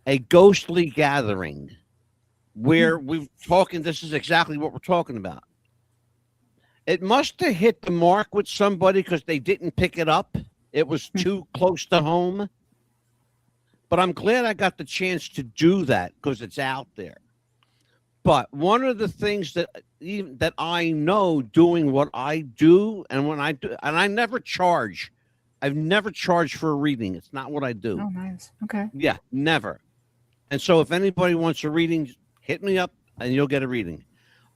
A Ghostly Gathering, where we're talking. This is exactly what we're talking about. It must have hit the mark with somebody because they didn't pick it up. It was too close to home. But I'm glad I got the chance to do that because it's out there. But one of the things that I know doing what I do, and when I do, and I never charge. I've never charged for a reading. It's not what I do. Oh, nice. Okay. Yeah, never. And so if anybody wants a reading, hit me up and you'll get a reading.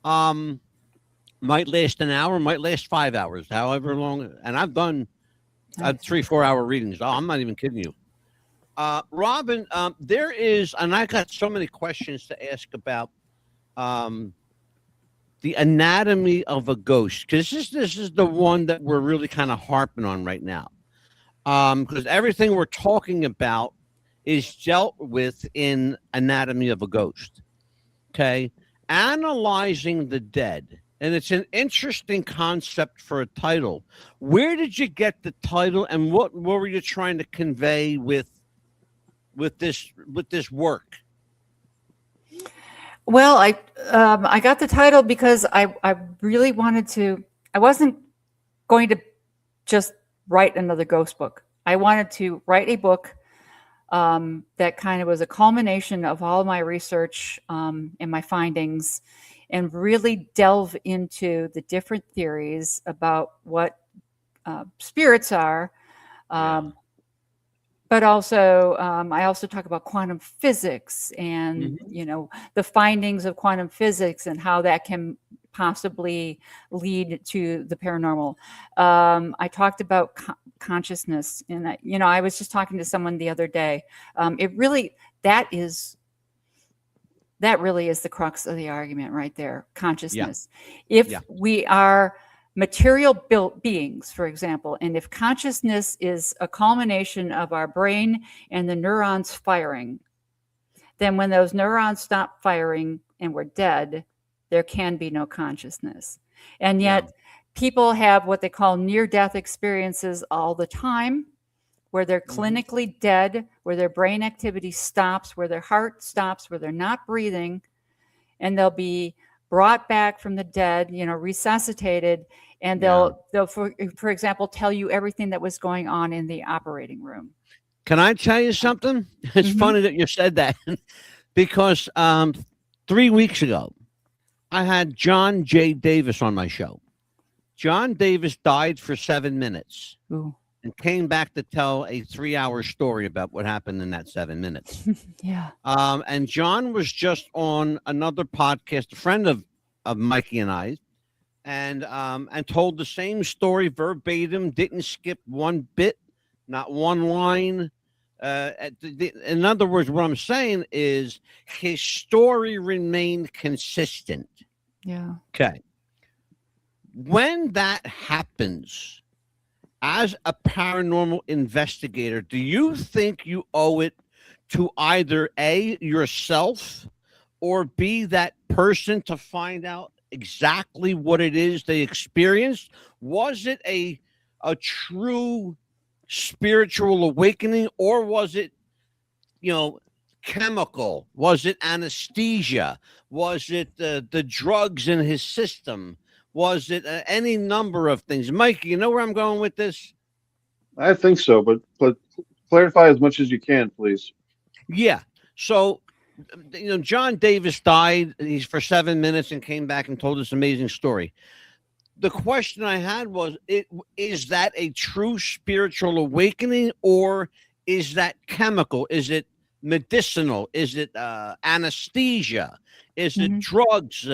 Might last an hour, might last 5 hours, however long. And I've done 3-4 hour readings. Oh, I'm not even kidding you. Robin, there is, and I got so many questions to ask about the anatomy of a ghost, because this is the one that we're really kind of harping on right now. Because everything we're talking about is dealt with in Anatomy of a Ghost. Okay. Analyzing the dead. And it's an interesting concept for a title. Where did you get the title, and what were you trying to convey with this work? Well, I got the title because I really wanted to. I wasn't going to just write another ghost book. I wanted to write a book that kind of was a culmination of all of my research and my findings, and really delve into the different theories about what spirits are. But also, I also talk about quantum physics and, the findings of quantum physics and how that can possibly lead to the paranormal. I talked about consciousness, and I was just talking to someone the other day. That really is the crux of the argument right there. Consciousness. If we are material built beings, for example, and if consciousness is a culmination of our brain and the neurons firing, then when those neurons stop firing and we're dead, there can be no consciousness. And yet people have what they call near-death experiences all the time, where they're clinically dead, where their brain activity stops, where their heart stops, where they're not breathing, and they'll be brought back from the dead, resuscitated, and they'll for example, tell you everything that was going on in the operating room. Can I tell you something? It's funny that you said that because 3 weeks ago, I had John J. Davis on my show. John Davis died for 7 minutes. Ooh. And came back to tell a 3-hour story about what happened in that 7 minutes. And John was just on another podcast, a friend of Mikey and I, and told the same story verbatim, didn't skip one bit, not one line. In other words, what I'm saying is his story remained consistent. Yeah. Okay. When that happens, as a paranormal investigator, do you think you owe it to either A, yourself, or B, that person to find out exactly what it is they experienced? Was it a true spiritual awakening, or was it, chemical? Was it anesthesia? Was it the drugs in his system? Was it any number of things? Mike, you know where I'm going with this? I think so, but clarify as much as you can, please. Yeah. So, John Davis died. He's for 7 minutes and came back and told this amazing story. The question I had was, is that a true spiritual awakening, or is that chemical? Is it medicinal? Is it anesthesia? Is it drugs,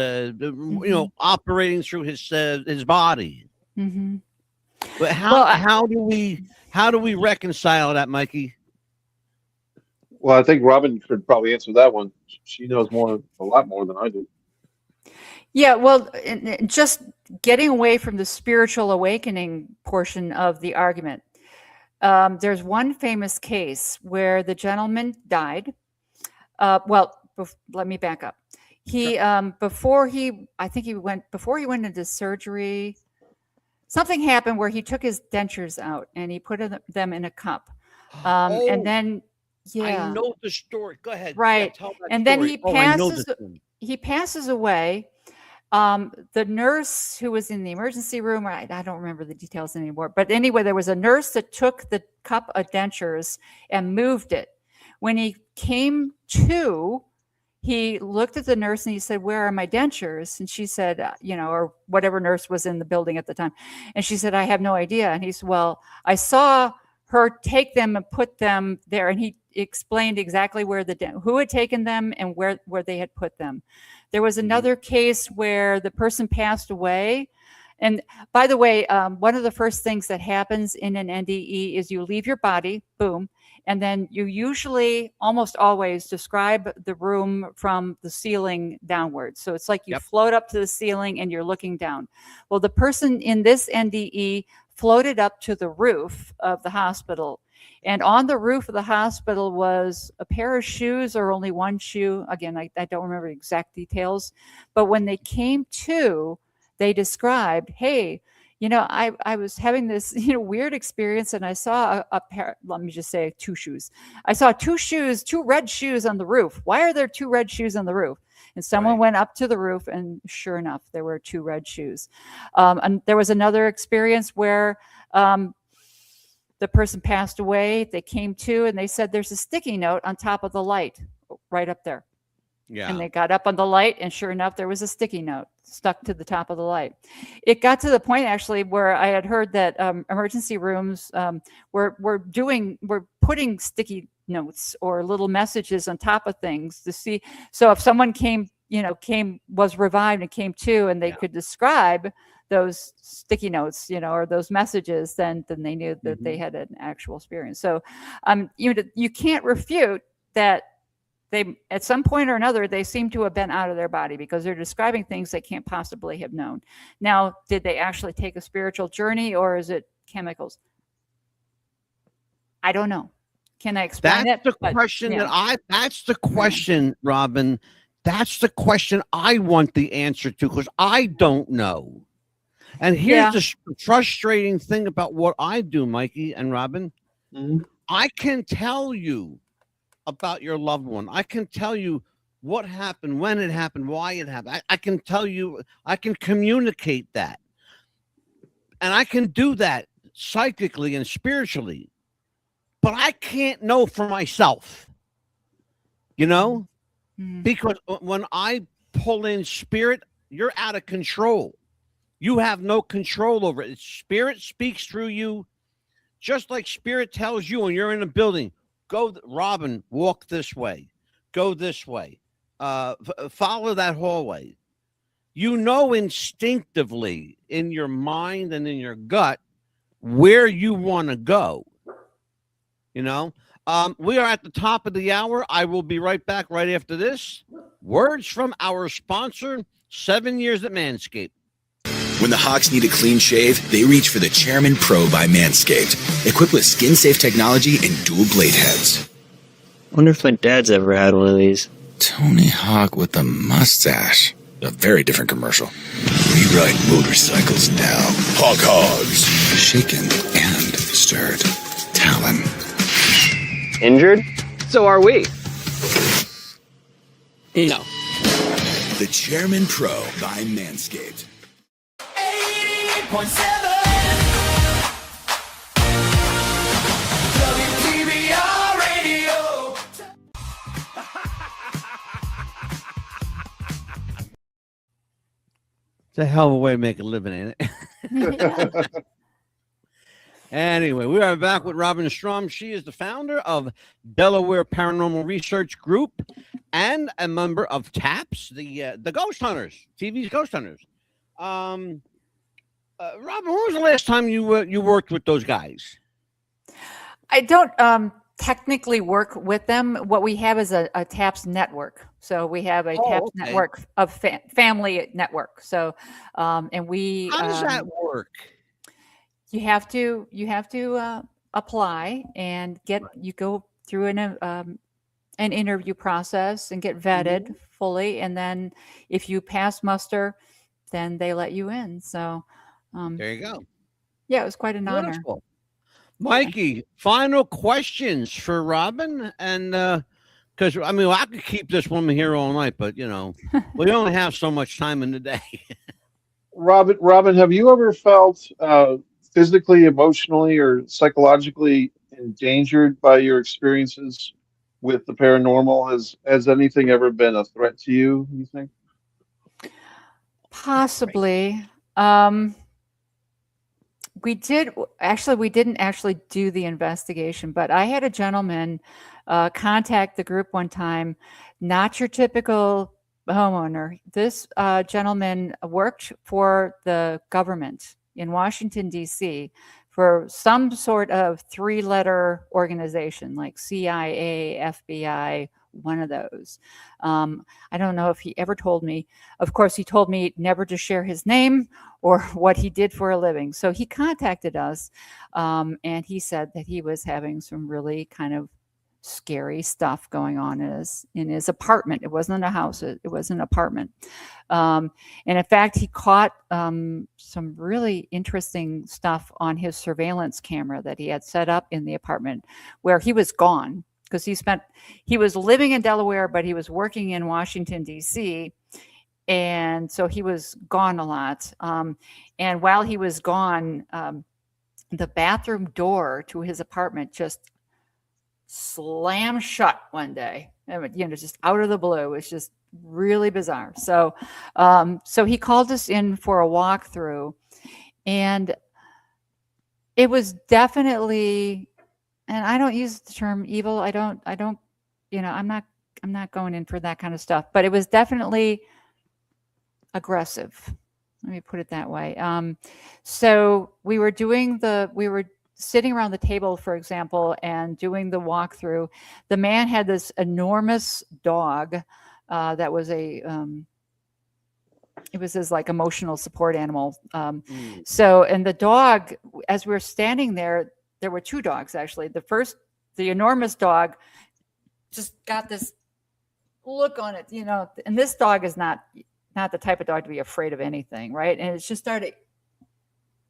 operating through his body? But how do we reconcile that, Mikey? Well, I think Robin could probably answer that one. She knows a lot more than I do. Yeah, well, just getting away from the spiritual awakening portion of the argument. There's one famous case where the gentleman died. Let me back up. He before he went into surgery, something happened where he took his dentures out and he put them in a cup. Oh, And then, I yeah, know the story. Go ahead. Yeah, right. tell that And then story. I know this one. he passes away. The nurse who was in the emergency room, I don't remember the details anymore. But anyway, there was a nurse that took the cup of dentures and moved it. When he came to, he looked at the nurse and he said, "Where are my dentures?" And she said, or whatever nurse was in the building at the time. And she said, "I have no idea." And he said, "Well, I saw her take them and put them there." And he explained exactly where who had taken them and where they had put them. There was another case where the person passed away. And by the way, one of the first things that happens in an NDE is you leave your body, boom, and then you usually almost always describe the room from the ceiling downwards. So it's like you float up to the ceiling and you're looking down. Well, the person in this NDE floated up to the roof of the hospital. And on the roof of the hospital was a pair of shoes or only one shoe. Again, I don't remember exact details. But when they came to, they described, "Hey, I was having this, weird experience and I saw a pair, let me just say 2 shoes. I saw 2 red shoes on the roof. Why are there 2 red shoes on the roof?" And someone went up to the roof and sure enough, there were 2 red shoes. And there was another experience where the person passed away. They came to and they said, "There's a sticky note on top of the light right up there." Yeah. And they got up on the light and sure enough, there was a sticky note stuck to the top of the light. It got to the point actually where I had heard that emergency rooms were putting sticky notes or little messages on top of things to see. So if someone was revived and came to and they could describe those sticky notes, or those messages, then they knew that they had an actual experience. So you can't refute that they, at some point or another, they seem to have been out of their body because they're describing things they can't possibly have known. Now, did they actually take a spiritual journey or is it chemicals? I don't know. Can I explain That's it? the question that's the question, Robin. That's the question I want the answer to because I don't know. And here's the frustrating thing about what I do, Mikey and Robin. I can tell you about your loved one. I can tell you what happened, when it happened, why it happened. I can tell you, I can communicate that. And I can do that psychically and spiritually. But I can't know for myself, because when I pull in spirit, you're out of control. You have no control over it. Spirit speaks through you, just like spirit tells you when you're in a building, go, Robin, walk this way, go this way, follow that hallway. Instinctively in your mind and in your gut where you want to go. We are at the top of the hour. I will be right back right after this. Words from our sponsor, 7 years at Manscaped. When the Hawks need a clean shave, they reach for the Chairman Pro by Manscaped, equipped with skin-safe technology and dual blade heads. Wonder if my dad's ever had one of these. Tony Hawk with the mustache. A very different commercial. We ride motorcycles now. Hawk Hogs. Shaken and stirred. Talon. Injured? So are we. No. The Chairman Pro by Manscaped. 88.7 WTBR Radio. It's a hell of a way to make a living, ain't it? Anyway, we are back with Robin Strom. She is the founder of Delaware Paranormal Research Group and a member of TAPS, the Ghost Hunters, TV's Ghost Hunters. Robin, when was the last time you worked with those guys? I don't technically work with them. What we have is a TAPS network. So we have a TAPS network of family network. So, and we. How does that work? You have to apply and you go through an interview process and get vetted fully, and then if you pass muster, then they let you in. So there you go. Yeah, it was quite an honor. Beautiful. Mikey, final questions for Robin, and because I mean, I could keep this woman here all night, but you know, we only have so much time in the day. Robin, have you ever felt physically, emotionally, or psychologically endangered by your experiences with the paranormal? Has anything ever been a threat to you, you think? Possibly. We didn't actually do the investigation, but I had a gentleman contact the group one time, not your typical homeowner. This gentleman worked for the government in Washington, D.C. for some sort of 3-letter organization like CIA, FBI, one of those. I don't know if he ever told me. Of course, he told me never to share his name or what he did for a living. So he contacted us, and he said that he was having some really kind of scary stuff going on in his apartment. It wasn't a house, it was an apartment. And in fact, he caught some really interesting stuff on his surveillance camera that he had set up in the apartment where he was gone, because he was living in Delaware, but he was working in Washington, D.C., and so he was gone a lot. And while he was gone, the bathroom door to his apartment just slammed shut one day. Just out of the blue. It's just really bizarre. So, so he called us in for a walkthrough, and it was definitely, and I don't use the term evil. I don't, I'm not going in for that kind of stuff, but it was definitely aggressive. Let me put it that way. So we were sitting around the table, for example, and doing the walkthrough. The man had this enormous dog that was it was his like emotional support animal. So, and the dog, as we were standing there were 2 dogs actually. The enormous dog just got this look on it, and this dog is not the type of dog to be afraid of anything, right? And it just started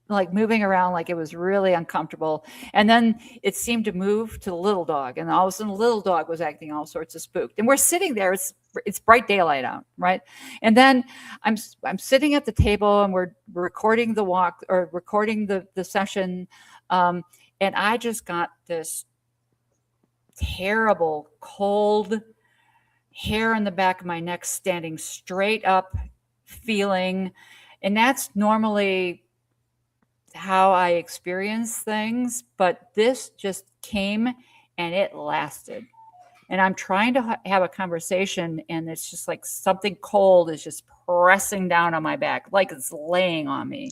like moving around like it was really uncomfortable. And then it seemed to move to the little dog, and all of a sudden the little dog was acting all sorts of spooked. And we're sitting there, it's bright daylight out, right? And then I'm sitting at the table, and we're recording the session, and I just got this terrible cold hair in the back of my neck standing straight up feeling. And that's normally how I experience things, but this just came and it lasted. And I'm trying to have a conversation, and it's just like something cold is just pressing down on my back, like it's laying on me.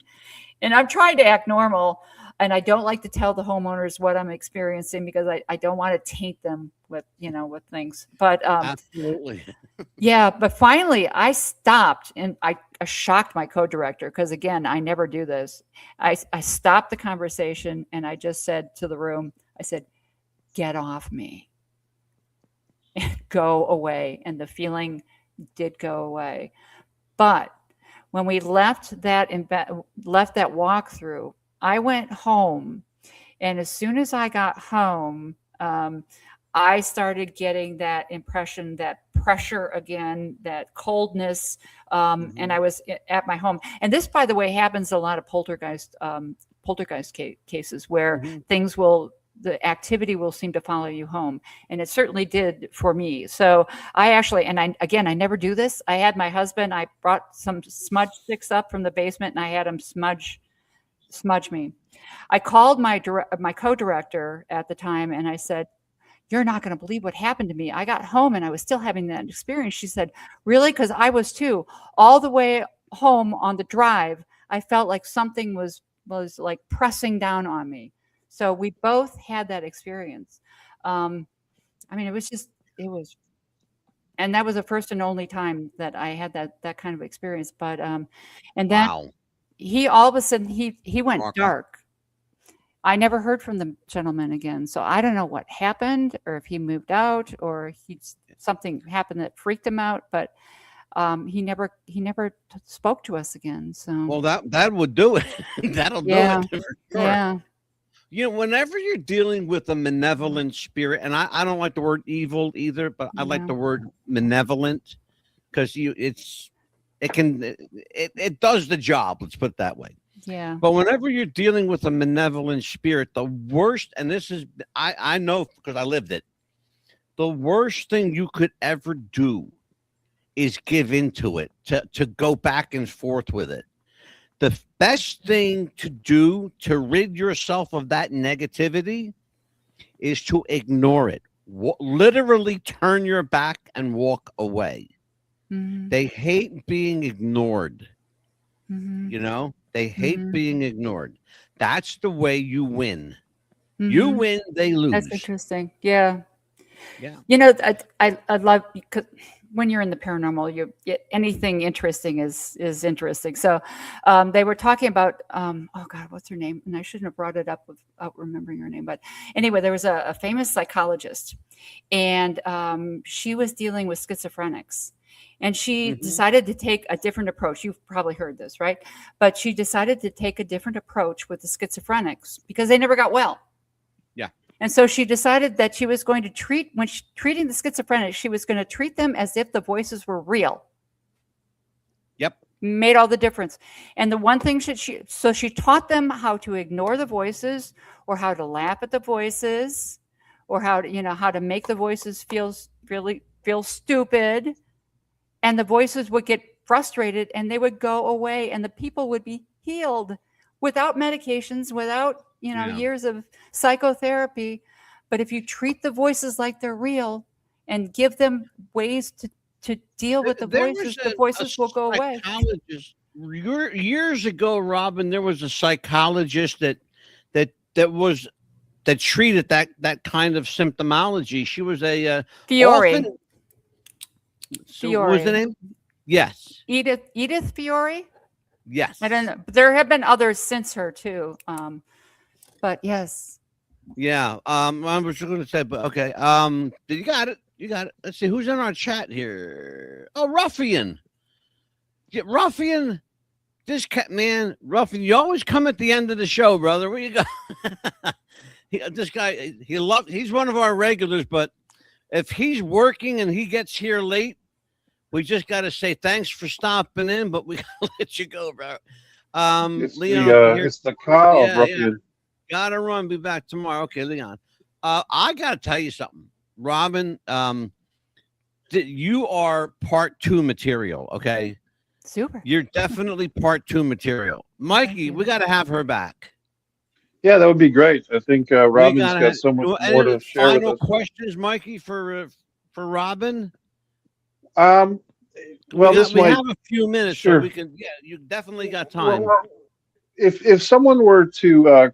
And I'm trying to act normal, and I don't like to tell the homeowners what I'm experiencing because I don't want to taint them with things. But Absolutely. yeah, but finally I stopped, and I shocked my co-director, because again, I never do this. I stopped the conversation, and I just said to the room, I said, "Get off me and go away." And the feeling did go away. But when we left that walkthrough, I went home, and as soon as I got home, I started getting that impression, that pressure again, that coldness, and I was at my home. And this, by the way, happens a lot of poltergeist cases where the activity will seem to follow you home. And it certainly did for me. So I actually, I never do this. I had my husband, I brought some smudge sticks up from the basement, and I had him smudge me. I called my co-director at the time, and I said, "You're not going to believe what happened to me. I got home and I was still having that experience." She said, "Really?" Because I was too. All the way home on the drive, I felt like something was like pressing down on me. So we both had that experience. It was, and that was the first and only time that I had that kind of experience. But and then Wow. he all of a sudden he went Remarkable. dark. I never heard from the gentleman again. So I don't know what happened, or if he moved out, or something happened that freaked him out. But he never spoke to us again. So Well, that would do it. That'll yeah, do it. For sure. yeah, Whenever you're dealing with a malevolent spirit, and I don't like the word evil either, but I like Yeah. the word malevolent because it does the job. Let's put it that way. yeah, But whenever you're dealing with a malevolent spirit, the worst, and this is, I know because I lived it, the worst thing you could ever do is give into it, to go back and forth with it. The best thing to do to rid yourself of that negativity is to ignore it. Literally turn your back and walk away. mhm, They hate being ignored. mhm, They hate Mhm. being ignored. That's the way you win. You mhm. win, they lose. That's interesting. Yeah. Yeah. I love, because when you're in the paranormal, anything interesting is interesting. So they were talking about, oh God, what's her name? And I shouldn't have brought it up without remembering her name. But anyway, there was a famous psychologist, and she was dealing with schizophrenics. And she decided to take a different approach. You've probably heard this, right? But she decided to take a different approach with the schizophrenics because they never got well. Yeah. And so she decided that she was going to treating the schizophrenics, she was going to treat them as if the voices were real. Yep. Made all the difference. And the one thing she taught them how to ignore the voices, or how to laugh at the voices, or how to make the voices feel stupid. And the voices would get frustrated and they would go away, and the people would be healed without medications, without years of psychotherapy. But if you treat the voices like they're real and give them ways to deal with the voices, the voices will go away. Years ago, Robin, there was a psychologist that treated that kind of symptomology. She was a Fiore. What was the name? Yes. Edith Fiore? Yes. I don't know. There have been others since her too. But yes. Yeah. I was going to say, but okay. You got it. Let's see who's in our chat here. Oh, Ruffian. Yeah, Ruffian. This cat, man, Ruffian. You always come at the end of the show, brother. Where you go? This guy, he's one of our regulars, but if he's working and he gets here late, we just got to say thanks for stopping in, but we got to let you go, bro. Leon, it's the call, Ruffian. Yeah. Gotta run. Be back tomorrow. Okay, Leon. I got to tell you something, Robin. You are part 2 material. Okay. Super. You're definitely part 2 material. Mikey, we got to have her back. Yeah, that would be great. I think Robin's got so much more to share with final us. questions, Mikey, for Robin? Well, we have a few minutes, sure. so we can. Yeah, you definitely got time. Well, if someone were to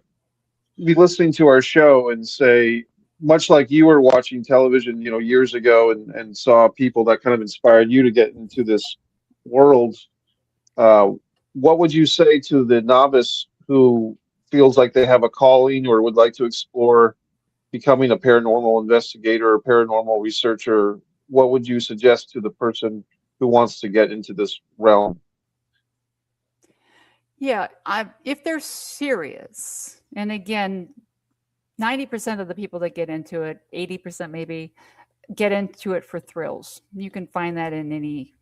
be listening to our show and say, much like you were watching television, years ago, and saw people that kind of inspired you to get into this world, what would you say to the novice who feels like they have a calling or would like to explore becoming a paranormal investigator or paranormal researcher? What would you suggest to the person who wants to get into this realm? Yeah, if they're serious, and again, 90% of the people that get into it, 80% maybe, get into it for thrills. You can find that in any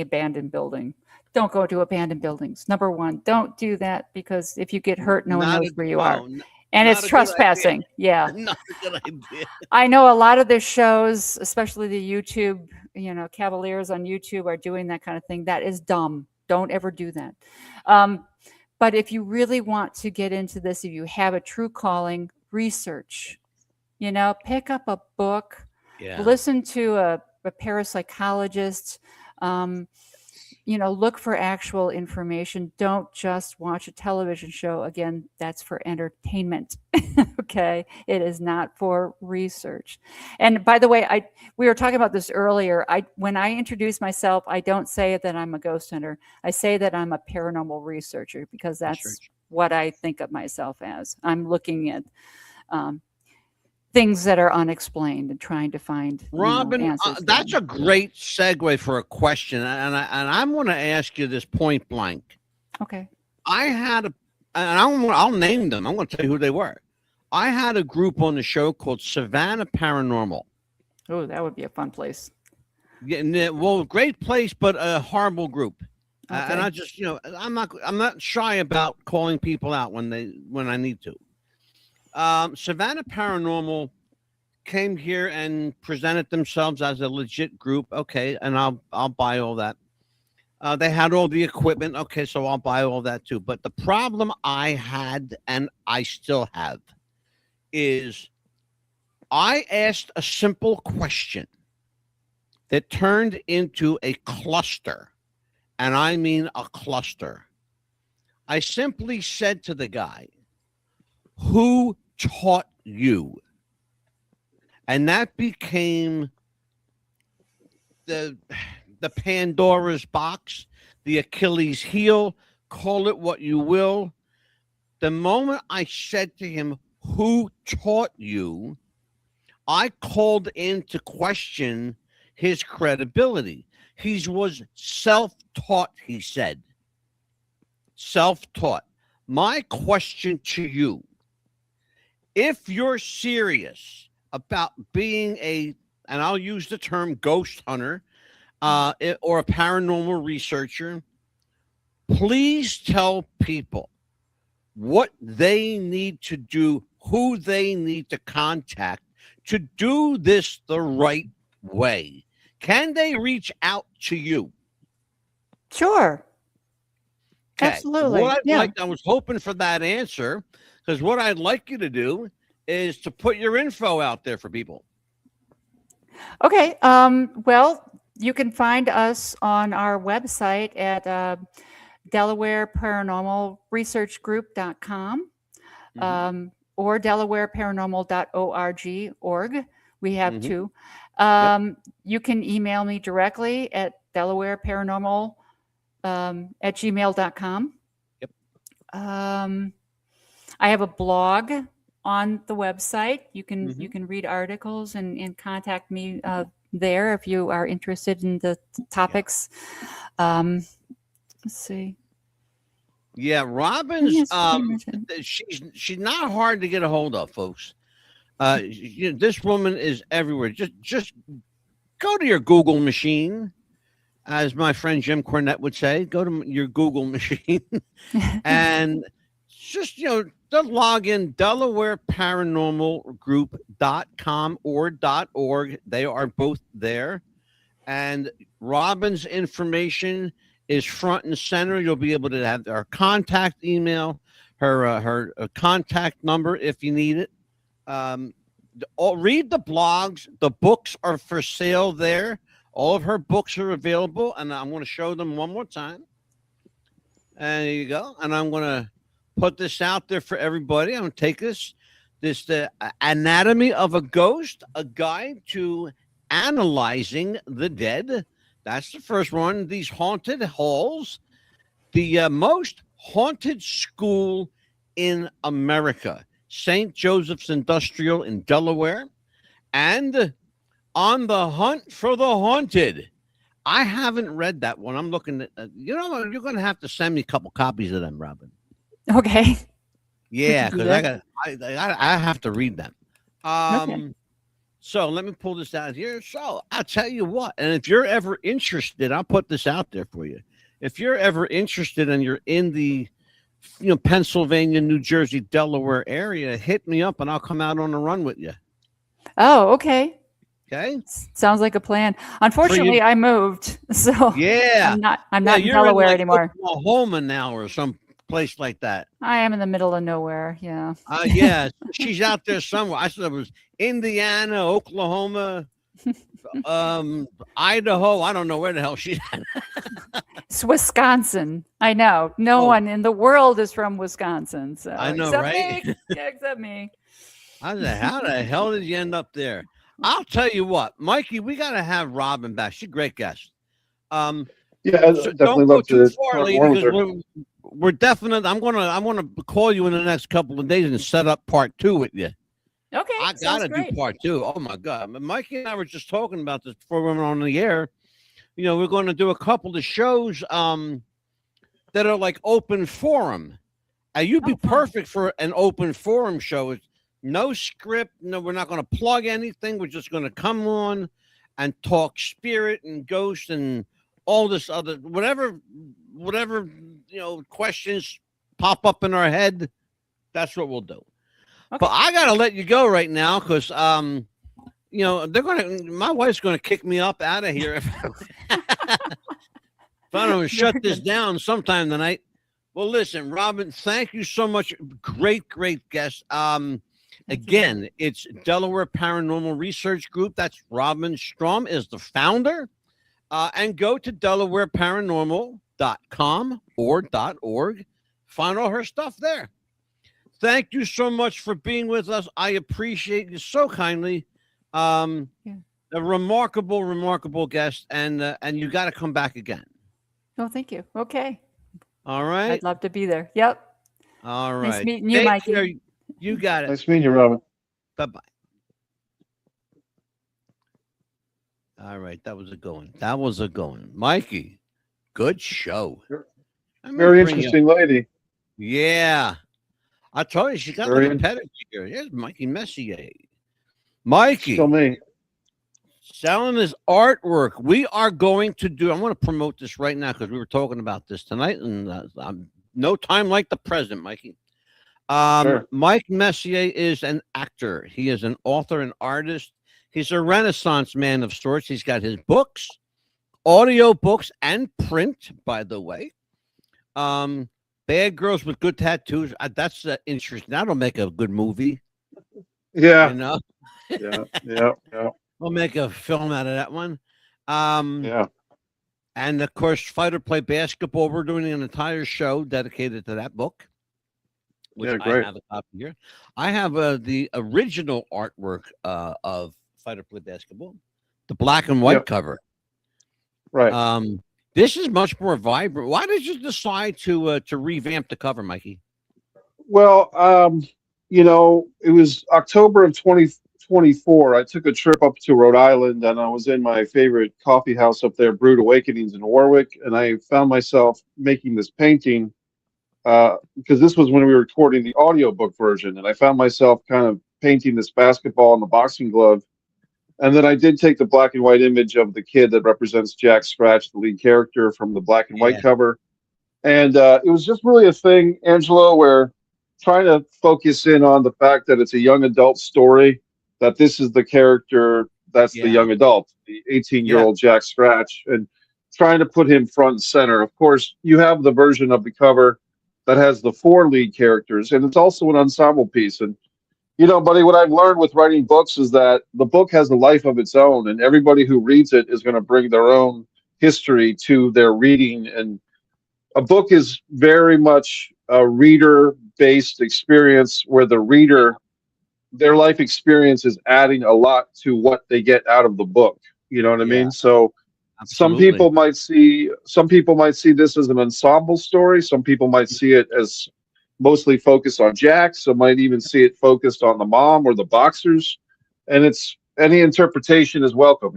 abandoned building. Don't go to abandoned buildings. Number one, don't do that, because if you get hurt, no one knows where you are. And it's trespassing. Yeah. Not a good idea. I know a lot of the shows, especially the YouTube, Cavaliers on YouTube, are doing that kind of thing. That is dumb. Don't ever do that. But if you really want to get into this, if you have a true calling, research. Pick up a book. Yeah. Listen to a parapsychologist. Look for actual information. Don't just watch a television show. Again, that's for entertainment. Okay. It is not for research. And by the way, we were talking about this earlier. When I introduce myself, I don't say that I'm a ghost hunter. I say that I'm a paranormal researcher, because that's what I think of myself as. I'm looking at things that are unexplained and trying to find Robin, answers. That's a great segue for a question, and I'm going to ask you this point blank. Okay. I had I'll name them. I'm going to tell you who they were. I had a group on the show called Savannah Paranormal. Oh, that would be a fun place. Yeah, well, great place, but a horrible group. Okay. And I just, I'm not shy about calling people out when I need to. Savannah Paranormal came here and presented themselves as a legit group. Okay, and I'll buy all that. They had all the equipment. Okay, so I'll buy all that too. But the problem I had, and I still have, is I asked a simple question that turned into a cluster. And I mean a cluster. I simply said to the guy, who taught you? And that became the Pandora's box, the Achilles heel, call it what you will. The moment I said to him, who taught you? I called into question his credibility. He was self-taught, he said. Self-taught. My question to you, if you're serious about being and I'll use the term ghost hunter, or a paranormal researcher, please tell people what they need to do, who they need to contact to do this the right way. Can they reach out to you? Sure. Okay. Absolutely. I was hoping for that answer, because what I'd like you to do is to put your info out there for people. Okay. Well, you can find us on our website at Delaware Paranormal Research Group.com, or DelawareParanormal.org. We have two. You can email me directly at DelawareParanormal at gmail.com. Yep. I have a blog on the website. You can read articles and contact me there if you are interested in the topics. Let's see. Yeah, Robin's she's not hard to get a hold of, folks. This woman is everywhere. Just go to your Google machine, as my friend Jim Cornette would say. Go to your Google machine and just log in DelawareParanormalGroup.com or .org. They are both there, and Robin's information is front and center. You'll be able to have her contact email, her contact number if you need it. Read the blogs. The books are for sale there. All of her books are available, and I'm going to show them one more time. And there you go. And I'm going to put this out there for everybody. I'm going to take this the Anatomy of a Ghost, a guide to analyzing the dead. That's the first one. These haunted halls, the most haunted school in America, St. Joseph's Industrial in Delaware, and On the Hunt for the Haunted. I haven't read that one. I'm looking at, you're going to have to send me a couple copies of them, Robin. Okay. Yeah, because I have to read them. Okay. So let me pull this out here. So I'll tell you what, and if you're ever interested, I'll put this out there for you. If you're ever interested and you're in the Pennsylvania, New Jersey, Delaware area, hit me up and I'll come out on a run with you. Oh, okay. Okay. Sounds like a plan. Unfortunately, I moved, so yeah, I'm not in Delaware anymore. Oklahoma now, or some place like that. I am in the middle of nowhere. Yeah. Yeah, she's out there somewhere. I said it was Indiana, Oklahoma, Idaho. I don't know where the hell she's at. It's Wisconsin. I know. No one in the world is from Wisconsin. So I know, except right? Me. Yeah, except me. How the hell did you end up there? I'll tell you what, Mikey, we got to have Robin back. She's a great guest. Yeah, so definitely love to talk more with her. We're definitely. I'm gonna call you in the next couple of days and set up part 2 with you. Okay, I sounds gotta do great. part 2. Oh my God. Mikey and I were just talking about this before we went on the air. We're going to do a couple of shows that are like open forum. You'd be Oh, fun. perfect for an open forum show. It's no script. No, we're not going to plug anything. We're just going to come on and talk spirit and ghost and all this other whatever questions pop up in our head. That's what we'll do. Okay. But I gotta let you go right now because my wife's gonna kick me up out of here if I don't shut this down sometime tonight. Well, listen, Robin, thank you so much. Great guest. Again, it's Delaware Paranormal Research Group. That's Robin Strom is the founder. And go to DelawareParanormal.com or .org. Find all her stuff there. Thank you so much for being with us. I appreciate you so kindly. A remarkable guest, and you got to come back again. Oh, thank you. Okay. All right. I'd love to be there. Yep. All right. Nice meeting you, Take Mikey. care. You got it. Nice meeting you, Robin. Bye-bye. All right. That was a going. Mikey, good show. Very interesting lady. Yeah. I told you, she got Very like a pedigree here. Here's Mikey Messier. Mikey. Still me. Selling his artwork. We are going to do, I want to promote this right now because we were talking about this tonight, and no time like the present, Mikey. Sure. Mike Messier is an actor. He is an author and artist. He's a Renaissance man of sorts. He's got his books, audio books, and print, by the way. Bad Girls with Good Tattoos. That's interesting. That'll make a good movie. Yeah. You know? Yeah. We'll make a film out of that one. Yeah. And of course, Fight or Play Basketball. We're doing an entire show dedicated to that book. Which Yeah, great. I have a copy here. I have the original artwork of Fight or Play Basketball, the black and white cover. Right. This is much more vibrant. Why did you decide to revamp the cover, Mikey? Well, it was October of 2024. I took a trip up to Rhode Island, and I was in my favorite coffee house up there, Brewed Awakenings in Warwick, and I found myself making this painting because this was when we were recording the audiobook version, and I found myself kind of painting this basketball and the boxing glove. And then I did take the black and white image of the kid that represents Jack Scratch, the lead character, from the black and white cover. And it was just really a thing, Angelo, where trying to focus in on the fact that it's a young adult story, that this is the character that's the young adult, the 18-year-old Jack Scratch, and trying to put him front and center. Of course, you have the version of the cover that has the 4 lead characters, and it's also an ensemble piece. And buddy, what I've learned with writing books is that the book has a life of its own, and everybody who reads it is going to bring their own history to their reading. And a book is very much a reader-based experience where the reader, their life experience is adding a lot to what they get out of the book. You know what I mean? So some people might see this as an ensemble story. Some people might see it as mostly focused on Jack. Some might even see it focused on the mom or the boxers. And it's any interpretation is welcome,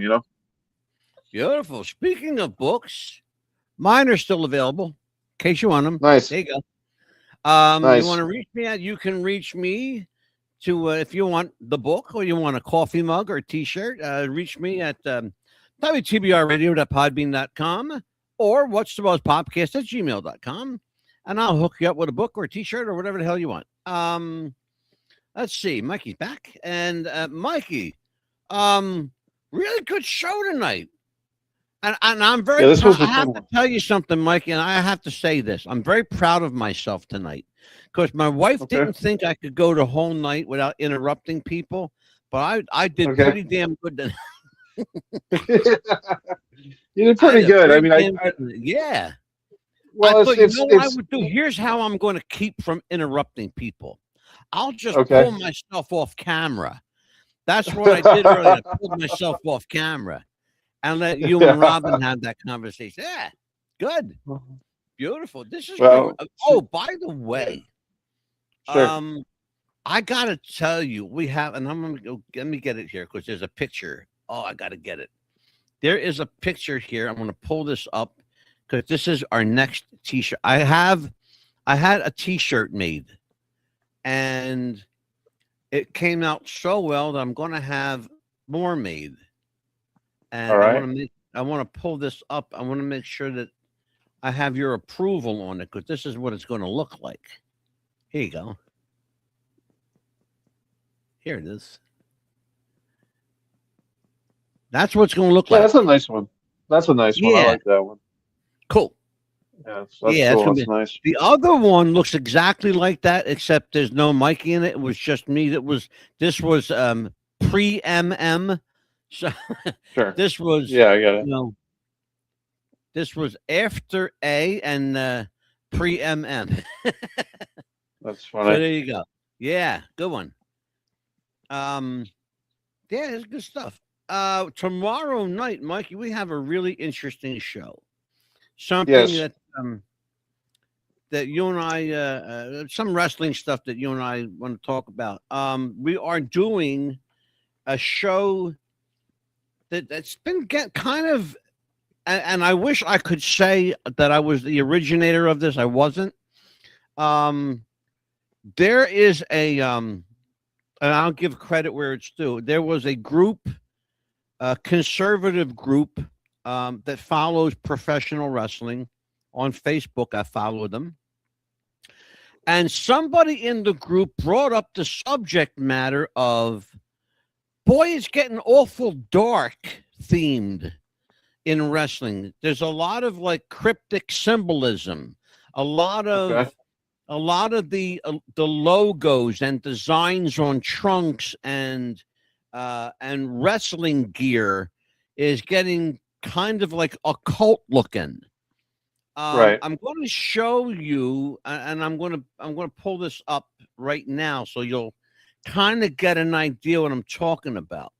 Beautiful. Speaking of books, mine are still available in case you want them. Nice. There you go. Nice. You want to reach me at, you can reach me to, if you want the book or you want a coffee mug or a t-shirt, reach me at WTBRradio.podbean.com or What's the Buzz Podcast at gmail.com. And I'll hook you up with a book or a t-shirt or whatever the hell you want. Let's see. Mikey's back. And Mikey, really good show tonight. And I'm very proud. I have to tell you something, Mikey, and I have to say this. I'm very proud of myself tonight because my wife didn't think I could go the whole night without interrupting people, but I did pretty damn good tonight. You did pretty good. I mean, yeah. Well, I thought, you know what I would do? Here's how I'm going to keep from interrupting people. I'll just pull myself off camera. That's what I did earlier. I pulled myself off camera and let you and Robin have that conversation. Yeah, good. Beautiful. This is great. Oh, by the way, I gotta tell you, we have, and I'm gonna go. Let me get it here because there's a picture. Oh, I gotta get it. There is a picture here. I'm gonna pull this up because this is our next T-shirt. I had a T-shirt made, and it came out so well that I'm gonna have more made. And All right. I want to pull this up. I want to make sure that I have your approval on it because this is what it's going to look like. Here you go. Here it is. That's what it's going to look Yeah, like. that's a nice one. That's a nice one. I Yeah. like that one. Cool. Yeah, that's Yeah, cool. it's That's nice. The other one looks exactly like that, except there's no Mikey in it. It was just me. This was pre-MM. So Sure. this was Yeah, I got it. This was after A and pre-MM. That's So funny. there you go. Yeah, good one. Yeah, it's good stuff. Tomorrow night, Mikey, we have a really interesting show. Something Yes. that you and I, some wrestling stuff that you and I want to talk about. We are doing a show that's been kind of, and I wish I could say that I was the originator of this. I wasn't. There is a, and I'll give credit where it's due. There was a group, a conservative group, that follows professional wrestling on Facebook. I follow them. And somebody in the group brought up the subject matter of, boy, it's getting awful dark themed in wrestling. There's a lot of like cryptic symbolism, a lot of the logos and designs on trunks and wrestling gear is getting kind of like occult looking. Right. I'm going to show you, and I'm going to pull this up right now so you'll kind of get an idea what I'm talking about.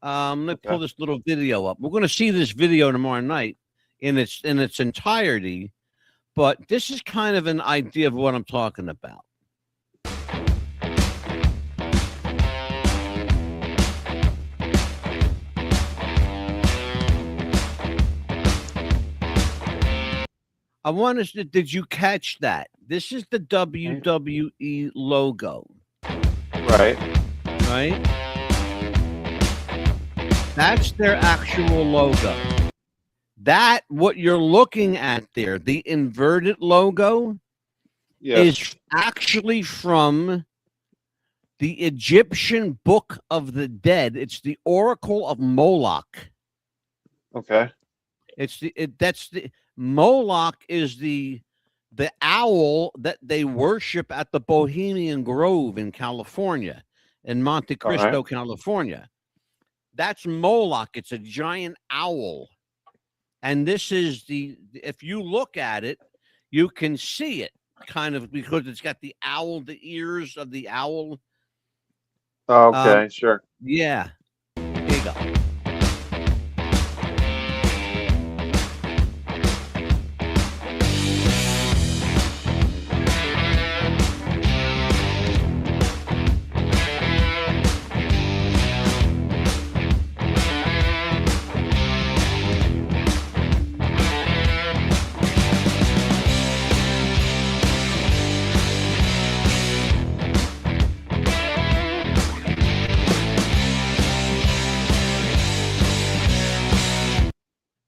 Let me pull this little video up. We're going to see this video tomorrow night in its entirety, but this is kind of an idea of what I'm talking about. I want to. Did you catch that? This is the WWE logo. Right. Right? That's their actual logo. That, what you're looking at there, the inverted logo, is actually from the Egyptian Book of the Dead. It's the Oracle of Moloch. Okay. Moloch is the owl that they worship at the Bohemian Grove in California, in Monte Cristo, California. That's Moloch. It's a giant owl. And this is if you look at it, you can see it kind of because it's got the ears of the owl. Okay, sure. Yeah. Here you go.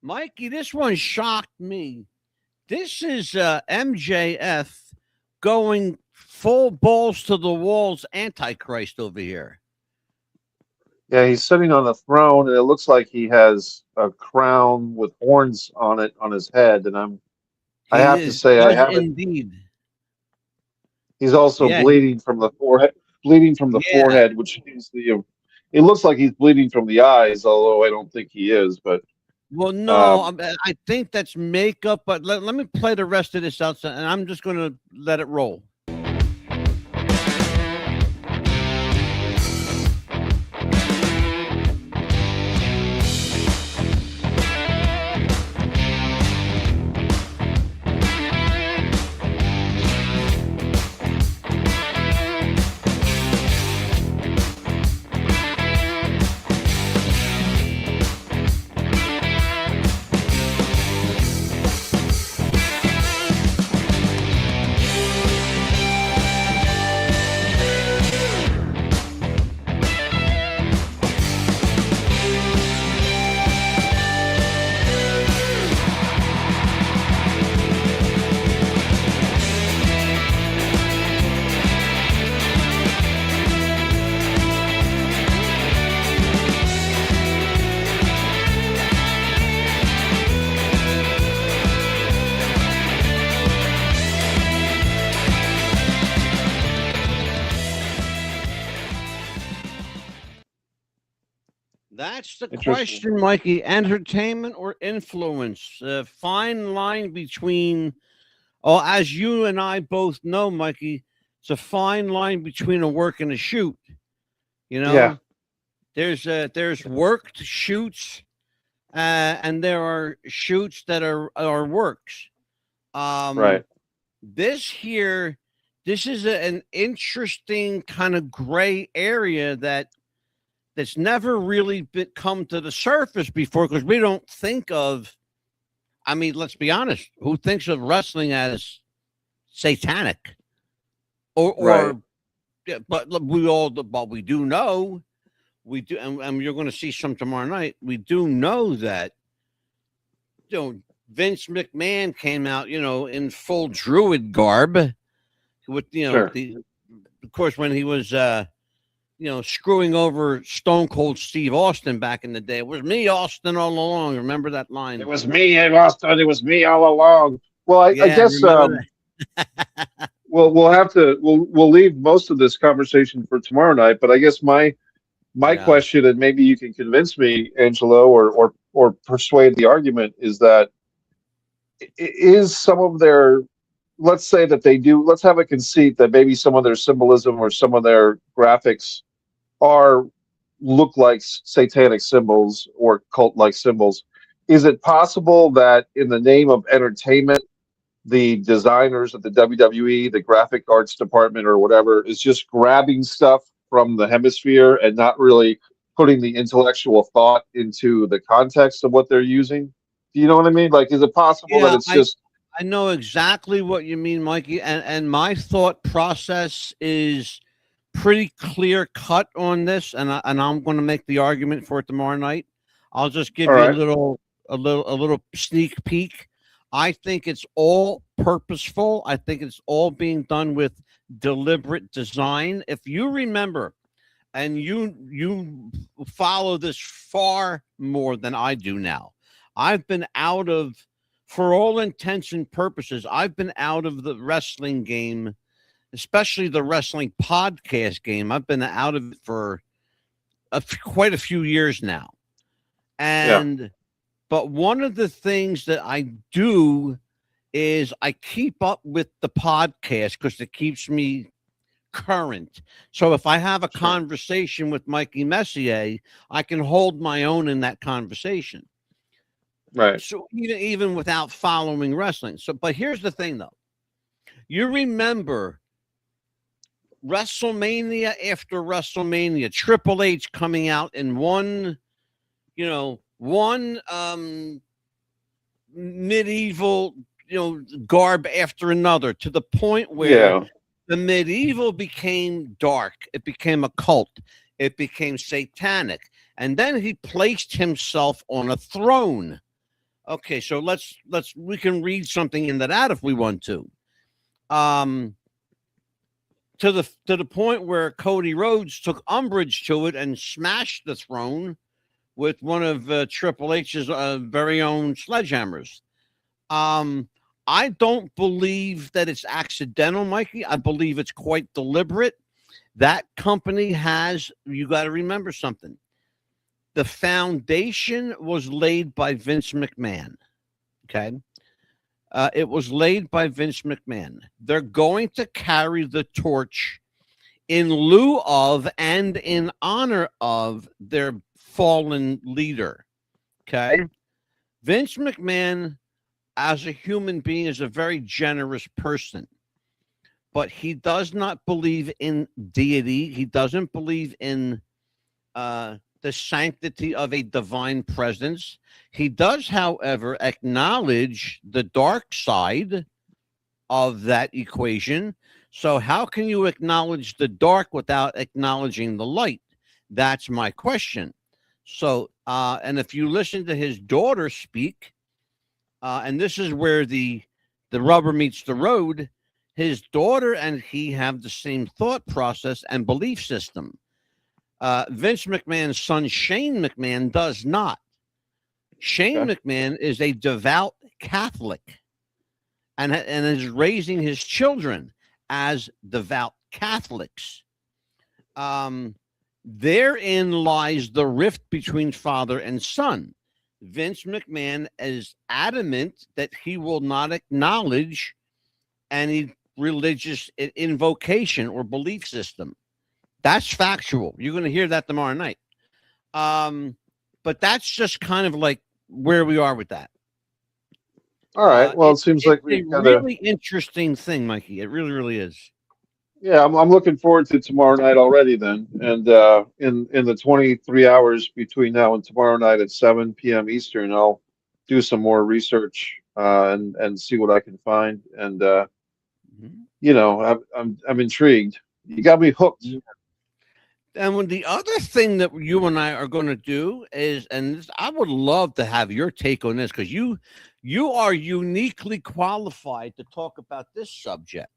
Mikey, this one shocked me. This is MJF going full balls to the walls Antichrist over here. Yeah, he's sitting on a throne, and it looks like he has a crown with horns on it on his head. And I have to say, I haven't. Indeed. He's also bleeding from the forehead. Forehead, which means it looks like he's bleeding from the eyes, although I don't think he is. But well, no, I think that's makeup. But let me play the rest of this outside, and I'm just going to let it roll. That's the Interesting. question, Mikey. Entertainment or influence? Fine line between, oh, as you and I both know, Mikey, it's a fine line between a work and a shoot. You know, there's worked shoots, and there are shoots that are works. Right. This here, this is an interesting kind of gray area that's never really come to the surface before, because we don't think of, I mean, let's be honest, who thinks of wrestling as satanic? Or yeah, but we do know, and you're going to see some tomorrow night. We do know that, Vince McMahon came out, in full druid garb with, Sure. of course, when he was, screwing over Stone Cold Steve Austin back in the day. It was me, Austin, all along. Remember that line? It was me, Austin. It was me all along. Well, I guess we'll have to we'll leave most of this conversation for tomorrow night. But I guess my question, and maybe you can convince me, Angelo, or persuade the argument, is that is some of their, let's say that they do, let's have a conceit that maybe some of their symbolism or some of their graphics look like satanic symbols or cult-like symbols. Is it possible that in the name of entertainment, the designers of the WWE, the graphic arts department or whatever, is just grabbing stuff from the hemisphere and not really putting the intellectual thought into the context of what they're using? Do you know what I mean? Like, is it possible that it's just... I know exactly what you mean, Mikey, and my thought process is pretty clear cut on this, and I'm going to make the argument for it tomorrow night. I'll just give you a little sneak peek. I think it's all purposeful. I think it's all being done with deliberate design. If you remember, and you follow this far more than I do now, I've been out of, for all intents and purposes, I've been out of the wrestling game, especially the wrestling podcast game. I've been out of it for quite a few years now. But one of the things that I do is I keep up with the podcast because it keeps me current. So if I have a conversation with Mikey Messier, I can hold my own in that conversation. Right. So even without following wrestling. So, but here's the thing, though. You remember WrestleMania after WrestleMania, Triple H coming out in one medieval, garb after another, to the point where the medieval became dark. It became a cult. It became satanic. And then he placed himself on a throne. Okay, so we can read something into that if we want to. To the point where Cody Rhodes took umbrage to it and smashed the throne with one of Triple H's very own sledgehammers. I don't believe that it's accidental, Mikey. I believe it's quite deliberate. That company has, you got to remember something. The foundation was laid by Vince McMahon. Okay. It was laid by Vince McMahon. They're going to carry the torch in lieu of and in honor of their fallen leader. Okay. Vince McMahon, as a human being, is a very generous person, but he does not believe in deity. He doesn't believe in the sanctity of a divine presence. He does, however, acknowledge the dark side of that equation. So how can you acknowledge the dark without acknowledging the light? That's my question. So, and if you listen to his daughter speak, and this is where the rubber meets the road, his daughter and he have the same thought process and belief system. Vince McMahon's son, Shane McMahon, does not. Shane McMahon is a devout Catholic and is raising his children as devout Catholics. Therein lies the rift between father and son. Vince McMahon is adamant that he will not acknowledge any religious invocation or belief system. That's factual. You're going to hear that tomorrow night. But that's just kind of like where we are with that. All right. Well, it seems like we've got really interesting thing, Mikey. It really, really is. Yeah, I'm looking forward to tomorrow night already then. And in the 23 hours between now and tomorrow night at 7 p.m. Eastern, I'll do some more research and see what I can find. And you know, I'm intrigued. You got me hooked. And when the other thing that you and I are going to do is, and this, I would love to have your take on this, because you are uniquely qualified to talk about this subject.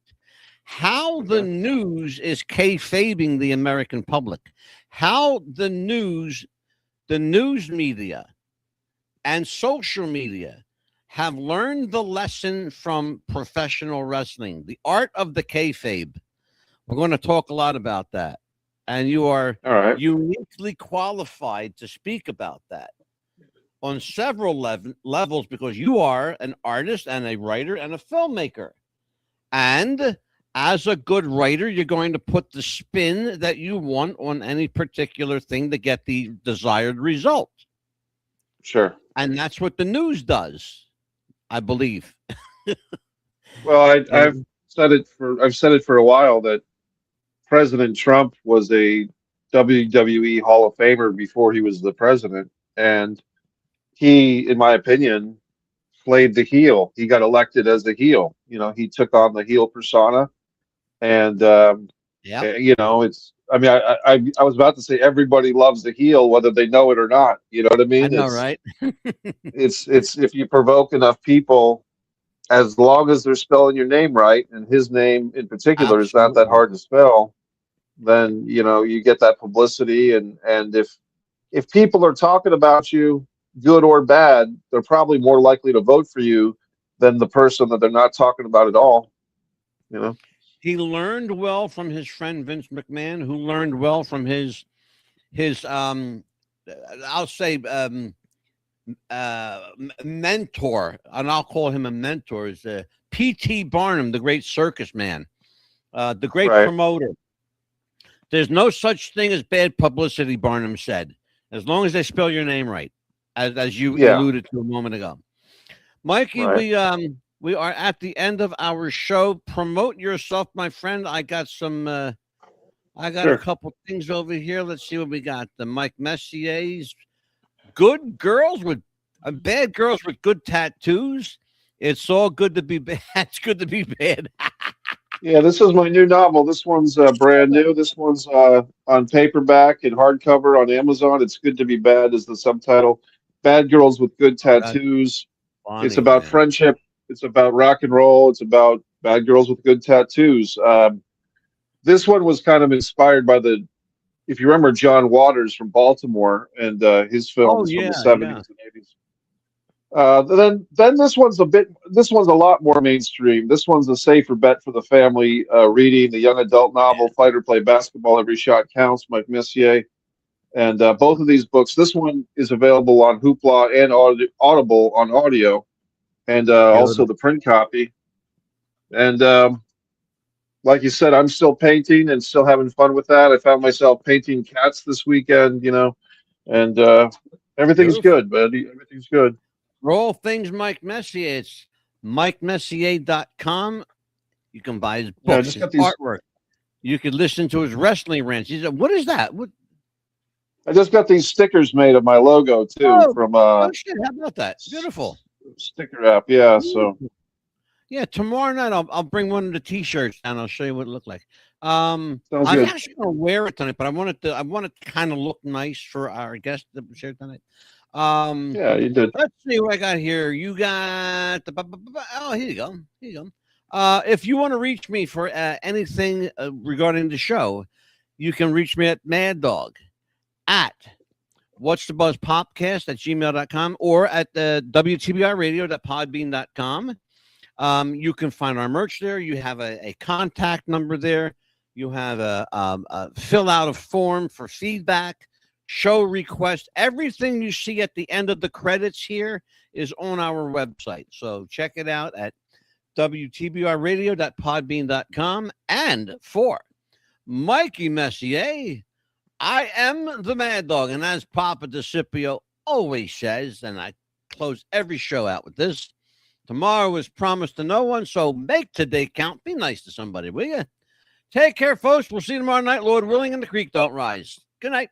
How the news is kayfabing the American public. How the news media and social media have learned the lesson from professional wrestling, the art of the kayfabe. We're going to talk a lot about that. And you are uniquely qualified to speak about that on several levels, because you are an artist and a writer and a filmmaker. And as a good writer, you're going to put the spin that you want on any particular thing to get the desired result. Sure. And that's what the news does, I believe. Well, I've said it for a while that President Trump was a WWE Hall of Famer before he was the president, and he, in my opinion, played the heel. He got elected as the heel. You know, he took on the heel persona. And you know, it's. I mean, I was about to say everybody loves the heel, whether they know it or not. You know what I mean? I know, right? it's if you provoke enough people, as long as they're spelling your name right, and his name in particular is not that hard to spell, then you know you get that publicity. And if people are talking about you, good or bad, they're probably more likely to vote for you than the person that they're not talking about at all. You know. He learned well from his friend Vince McMahon, who learned well from his I'll say mentor, and I'll call him a mentor, is P.T. Barnum, the great circus man, the great promoter. There's no such thing as bad publicity, Barnum said, as long as they spell your name right, as you alluded to a moment ago. Mikey, we are at the end of our show. Promote yourself, my friend. I got some. I got a couple things over here. Let's see what we got. The Mike Messier's good girls with bad girls with good tattoos. It's all good to be bad. It's good to be bad. Yeah, this is my new novel. This one's brand new. This one's on paperback and hardcover on Amazon. It's Good to Be Bad is the subtitle. Bad girls with good tattoos. Funny, it's about friendship. It's about rock and roll. It's about bad girls with good tattoos. This one was kind of inspired by if you remember John Waters from Baltimore and his films from the 70s and 80s. Then this one's a lot more mainstream. This one's a safer bet for the family reading, the young adult novel, Fight or Play Basketball, Every Shot Counts, Mike Messier. And both of these books, this one is available on Hoopla and Audible on audio. And also the print copy. And like you said, I'm still painting and still having fun with that. I found myself painting cats this weekend, you know, and everything's good, buddy. Everything's good. For all things Mike Messier, it's MikeMessier.com. You can buy his books, his artwork. You could listen to his wrestling rants. He said, "What is that?" I just got these stickers made of my logo too from shit, how about that? Beautiful. Sticker app, yeah. So, yeah, tomorrow night I'll bring one of the T-shirts and I'll show you what it looked like. I'm actually gonna wear it tonight, but I want it to kind of look nice for our guest that was here tonight. Yeah, you did. Let's see what I got here. You got here you go. Here you go. If you want to reach me for anything regarding the show, you can reach me at Mad Dog at What's the Buzz Popcast at gmail.com or at the WTBRradio.podbean.com. You can find our merch there. You have a contact number there. You have a fill out a form for feedback, show request. Everything you see at the end of the credits here is on our website. So check it out at WTBRradio.podbean.com. And for Mikey Messier, I am the Mad Dog. And as Papa DeCipio always says, and I close every show out with this, tomorrow is promised to no one, so make today count. Be nice to somebody, will you? Take care, folks. We'll see you tomorrow night, Lord willing, and the creek don't rise. Good night.